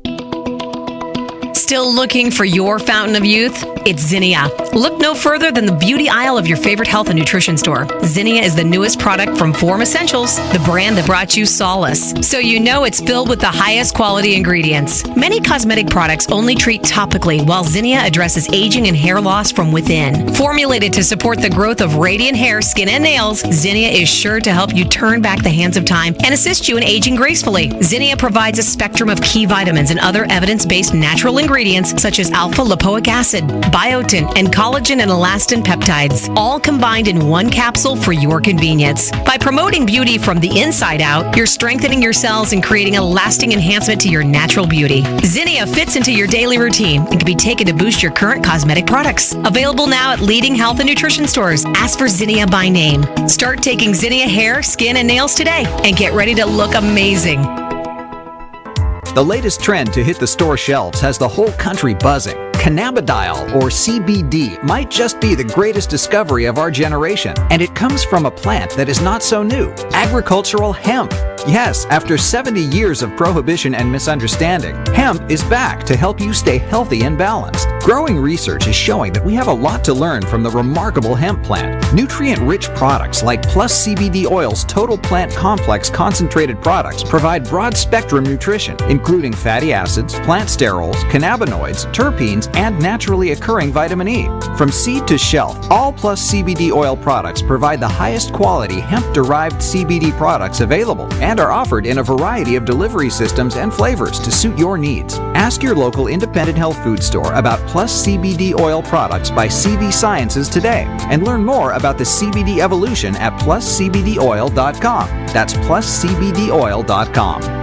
[SPEAKER 4] Still looking for your fountain of youth? It's Zinnia. Look no further than the beauty aisle of your favorite health and nutrition store. Zinnia is the newest product from Form Essentials, the brand that brought you solace. So you know it's filled with the highest quality ingredients. Many cosmetic products only treat topically, while Zinnia addresses aging and hair loss from within. Formulated to support the growth of radiant hair, skin, and nails, Zinnia is sure to help you turn back the hands of time and assist you in aging gracefully. Zinnia provides a spectrum of key vitamins and other evidence-based natural ingredients such as alpha-lipoic acid, biotin, and collagen and elastin peptides, all combined in one capsule for your convenience. By promoting beauty from the inside out, you're strengthening your cells and creating a lasting enhancement to your natural beauty. Zinnia fits into your daily routine and can be taken to boost your current cosmetic products. Available now at leading health and nutrition stores. Ask for Zinnia by name. Start taking Zinnia hair, skin, and nails today and get ready to look amazing.
[SPEAKER 19] The latest trend to hit the store shelves has the whole country buzzing. Cannabidiol, or CBD, might just be the greatest discovery of our generation, and it comes from a plant that is not so new, agricultural hemp. Yes, after 70 years of prohibition and misunderstanding, hemp is back to help you stay healthy and balanced. Growing research is showing that we have a lot to learn from the remarkable hemp plant. Nutrient-rich products like Plus CBD Oil's Total Plant Complex concentrated products provide broad-spectrum nutrition, including fatty acids, plant sterols, cannabinoids, terpenes, and naturally occurring vitamin E. From seed to shelf, all Plus CBD Oil products provide the highest quality hemp-derived CBD products available and are offered in a variety of delivery systems and flavors to suit your needs. Ask your local independent health food store about Plus CBD Oil products by CV Sciences today and learn more about the CBD evolution at pluscbdoil.com. That's pluscbdoil.com.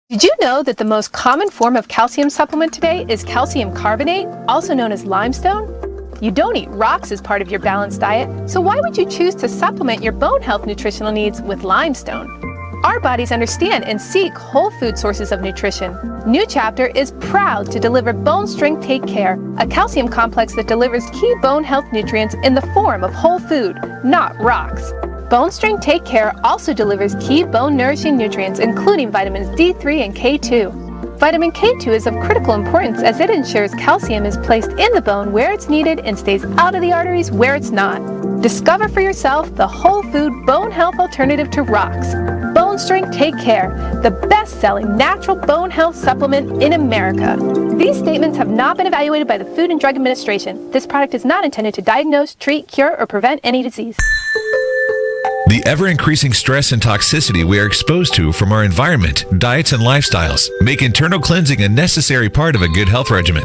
[SPEAKER 20] Did you know that the most common form of calcium supplement today is calcium carbonate, also known as limestone? You don't eat rocks as part of your balanced diet, so why would you choose to supplement your bone health nutritional needs with limestone? Our bodies understand and seek whole food sources of nutrition. New Chapter is proud to deliver Bone Strength Take Care, a calcium complex that delivers key bone health nutrients in the form of whole food, not rocks. Bone Strength Take Care also delivers key bone nourishing nutrients including vitamins D3 and K2. Vitamin K2 is of critical importance as it ensures calcium is placed in the bone where it's needed and stays out of the arteries where it's not. Discover for yourself the whole food bone health alternative to rocks. Bone Strength Take Care, the best-selling natural bone health supplement in America. These statements have not been evaluated by the Food and Drug Administration. This product is not intended to diagnose, treat, cure, or prevent any disease.
[SPEAKER 21] The ever-increasing stress and toxicity we are exposed to from our environment, diets, and lifestyles make internal cleansing a necessary part of a good health regimen.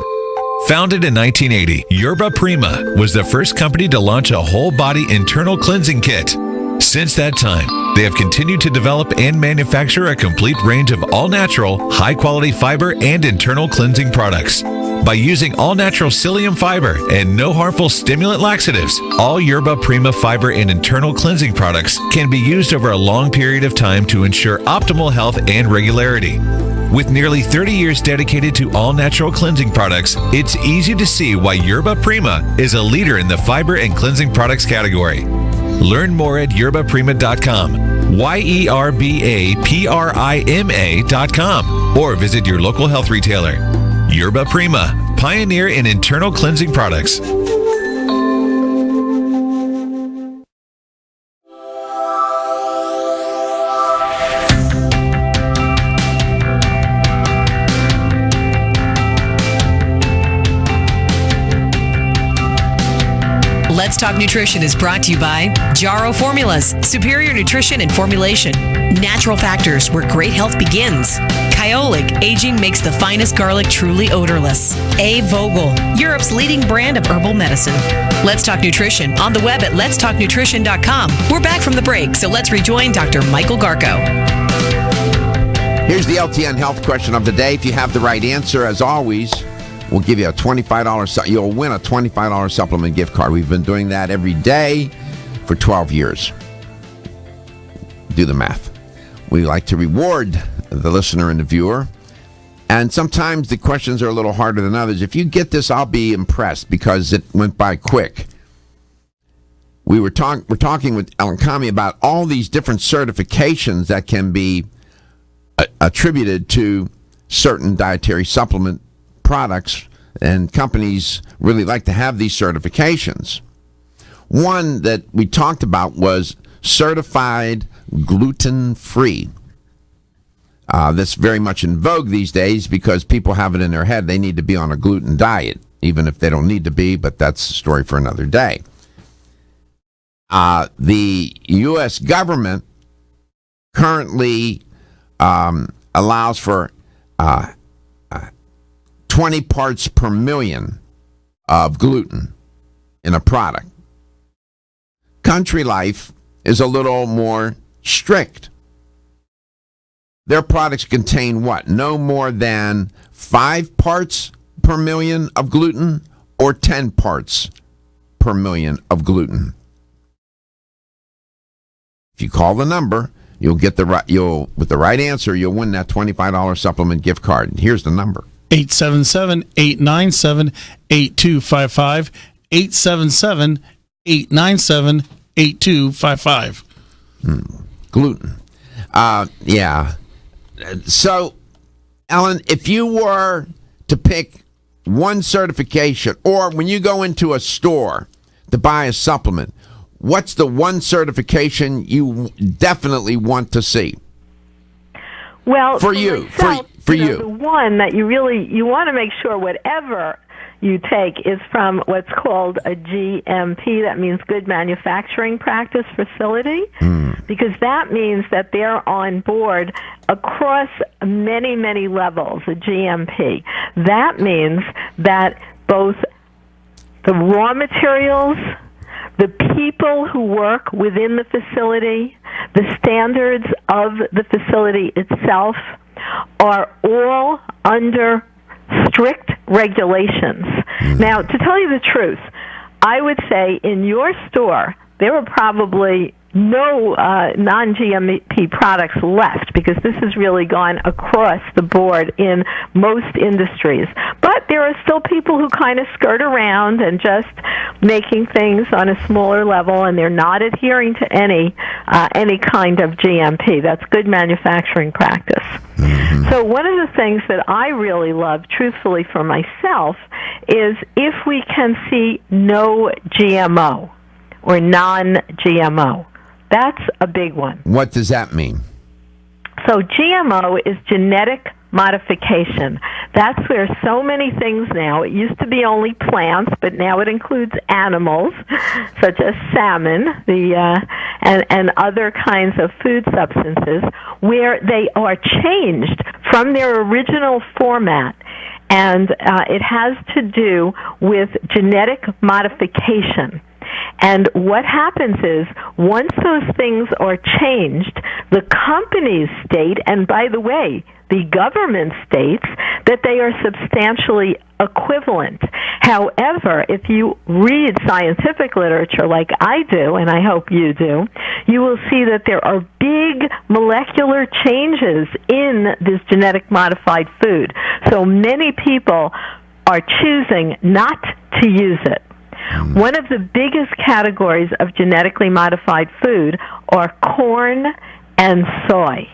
[SPEAKER 21] Founded in 1980, Yerba Prima was the first company to launch a whole-body internal cleansing kit. Since that time, they have continued to develop and manufacture a complete range of all-natural, high-quality fiber and internal cleansing products. By using all-natural psyllium fiber and no harmful stimulant laxatives, all Yerba Prima fiber and internal cleansing products can be used over a long period of time to ensure optimal health and regularity. With nearly 30 years dedicated to all-natural cleansing products, it's easy to see why Yerba Prima is a leader in the fiber and cleansing products category. Learn more at yerbaprima.com, YERBAPRIMA.com, or visit your local health retailer. Yerba Prima, pioneer in internal cleansing products.
[SPEAKER 4] Let's Talk Nutrition is brought to you by Jarrow Formulas, superior nutrition and formulation. Natural Factors, where great health begins. Kyolic, aging makes the finest garlic truly odorless. A. Vogel, Europe's leading brand of herbal medicine. Let's Talk Nutrition on the web at letstalknutrition.com. We're back from the break, so let's rejoin Dr. Michael Garko.
[SPEAKER 1] Here's the LTN health question of the day. If you have the right answer, as always, we'll give you a $25. You'll win a $25 supplement gift card. We've been doing that every day for 12 years. Do the math. We like to reward the listener and the viewer. And sometimes the questions are a little harder than others. If you get this, I'll be impressed because it went by quick. We're talking with Ellen Kamhi about all these different certifications that can be attributed to certain dietary supplement products, and companies really like to have these certifications. One that we talked about was certified gluten-free. That's very much in vogue these days because people have it in their head they need to be on a gluten diet, even if they don't need to be, but that's a story for another day. The U.S. government currently allows for 20 parts per million of gluten in a product. Country Life is a little more strict. Their products contain what? No more than 5 parts per million of gluten or 10 parts per million of gluten. If you call the number, you'll get with the right answer, you'll win that $25 supplement gift card. Here's the number.
[SPEAKER 2] 877-897-8255. 877-897-8255.
[SPEAKER 1] Gluten. Yeah. So, Ellen, if you were to pick one certification, or when you go into a store to buy a supplement, what's the one certification you definitely want to see?
[SPEAKER 15] Well,
[SPEAKER 1] for you,
[SPEAKER 15] myself,
[SPEAKER 1] for
[SPEAKER 15] you know,
[SPEAKER 1] you,
[SPEAKER 15] the one that you want to make sure whatever you take is from what's called a GMP. That means Good Manufacturing Practice facility, because that means that they're on board across many, many levels, a GMP. That means that both the raw materials, the people who work within the facility, the standards of the facility itself are all under strict regulations. Now, to tell you the truth, I would say in your store, there are probably no non-GMP products left, because this has really gone across the board in most industries. But there are still people who kind of skirt around and just making things on a smaller level, and they're not adhering to any kind of GMP. That's good manufacturing practice. So one of the things that I really love, truthfully for myself, is if we can see no GMO or non-GMO. That's a big one.
[SPEAKER 1] What does that mean?
[SPEAKER 15] So GMO is genetic modification. That's where so many things now, it used to be only plants, but now it includes animals, such as salmon, and other kinds of food substances, where they are changed from their original format. And it has to do with genetic modification. And what happens is, once those things are changed, the companies state, and by the way, the government states, that they are substantially equivalent. However, if you read scientific literature like I do, and I hope you do, you will see that there are big molecular changes in this genetic modified food. So many people are choosing not to use it. One of the biggest categories of genetically modified food are corn and soy.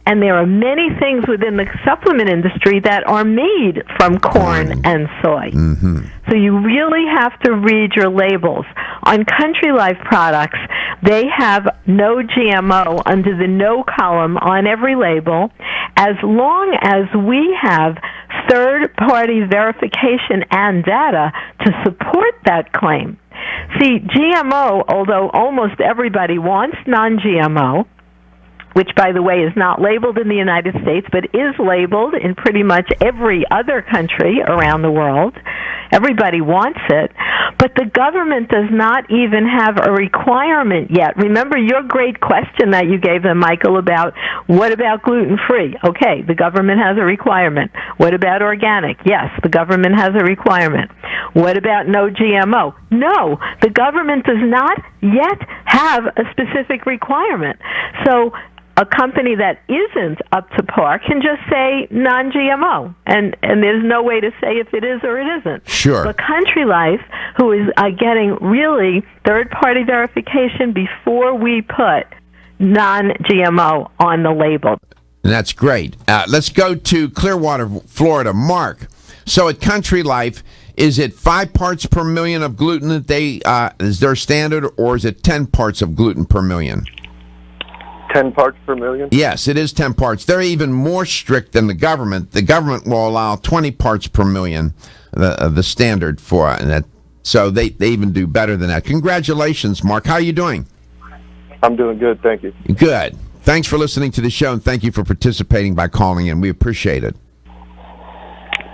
[SPEAKER 15] And there are many things within the supplement industry that are made from corn and soy. So you really have to read your labels. On Country Life products, they have no GMO under the no column on every label, as long as we have third-party verification and data to support that claim. See, GMO, although almost everybody wants non-GMO, which, by the way, is not labeled in the United States, but is labeled in pretty much every other country around the world. Everybody wants it, but the government does not even have a requirement yet. Remember your great question that you gave them, Michael, about what about gluten-free? Okay, the government has a requirement. What about organic? Yes, the government has a requirement. What about no GMO? No, the government does not yet have a specific requirement. So a company that isn't up to par can just say non-GMO, and there's no way to say if it is or it isn't.
[SPEAKER 1] Sure.
[SPEAKER 15] But Country Life, who is getting really third-party verification before we put non-GMO on the label.
[SPEAKER 1] That's great. Let's go to Clearwater, Florida. Mark. So at Country Life, is it 5 parts per million of gluten that they is their standard, or is it 10 parts of gluten per million?
[SPEAKER 9] 10 parts per million?
[SPEAKER 1] Yes, it is 10 parts. They're even more strict than the government. The government will allow 20 parts per million, the standard for that. So they even do better than that. Congratulations, Mark. How are you doing?
[SPEAKER 9] I'm doing good, thank you.
[SPEAKER 1] Good. Thanks for listening to the show, and thank you for participating by calling in. We appreciate it.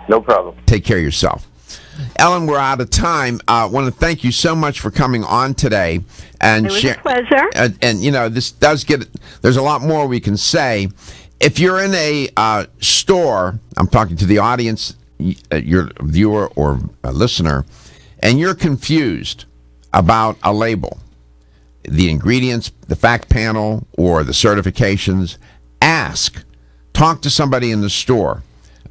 [SPEAKER 9] No problem.
[SPEAKER 1] Take care of yourself. Ellen, we're out of time. I want to thank you so much for coming on today. And
[SPEAKER 15] it was a pleasure.
[SPEAKER 1] And, you know, this does get, there's a lot more we can say. If you're in a store, I'm talking to the audience, your viewer or a listener, and you're confused about a label, the ingredients, the fact panel, or the certifications, ask. Talk to somebody in the store.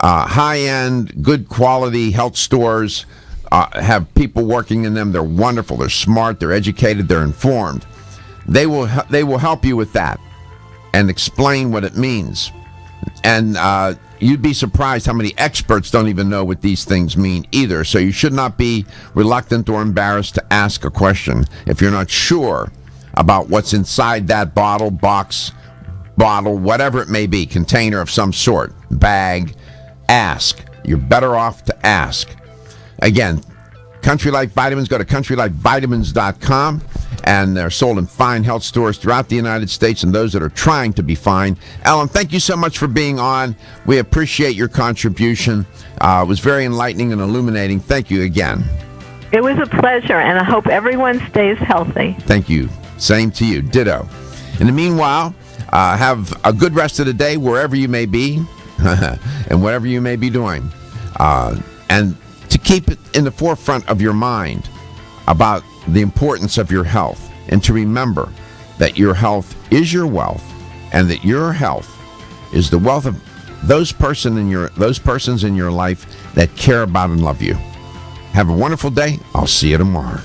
[SPEAKER 1] High-end, good quality health stores have people working in them. They're wonderful. They're smart. They're educated. They're informed. They will help you with that and explain what it means. And you'd be surprised how many experts don't even know what these things mean either. So you should not be reluctant or embarrassed to ask a question if you're not sure about what's inside that bottle, box, whatever it may be, container of some sort, bag. Ask. You're better off to ask. Again, Country Life Vitamins, go to countrylifevitamins.com, and they're sold in fine health stores throughout the United States and those that are trying to be fine. Ellen, thank you so much for being on. We appreciate your contribution. It was very enlightening and illuminating. Thank you again.
[SPEAKER 15] It was a pleasure, and I hope everyone stays healthy.
[SPEAKER 1] Thank you. Same to you. Ditto. In the meanwhile, have a good rest of the day wherever you may be. And whatever you may be doing, and to keep it in the forefront of your mind about the importance of your health, and to remember that your health is your wealth, and that your health is the wealth of those persons in your life that care about and love you. Have a wonderful day. I'll see you tomorrow.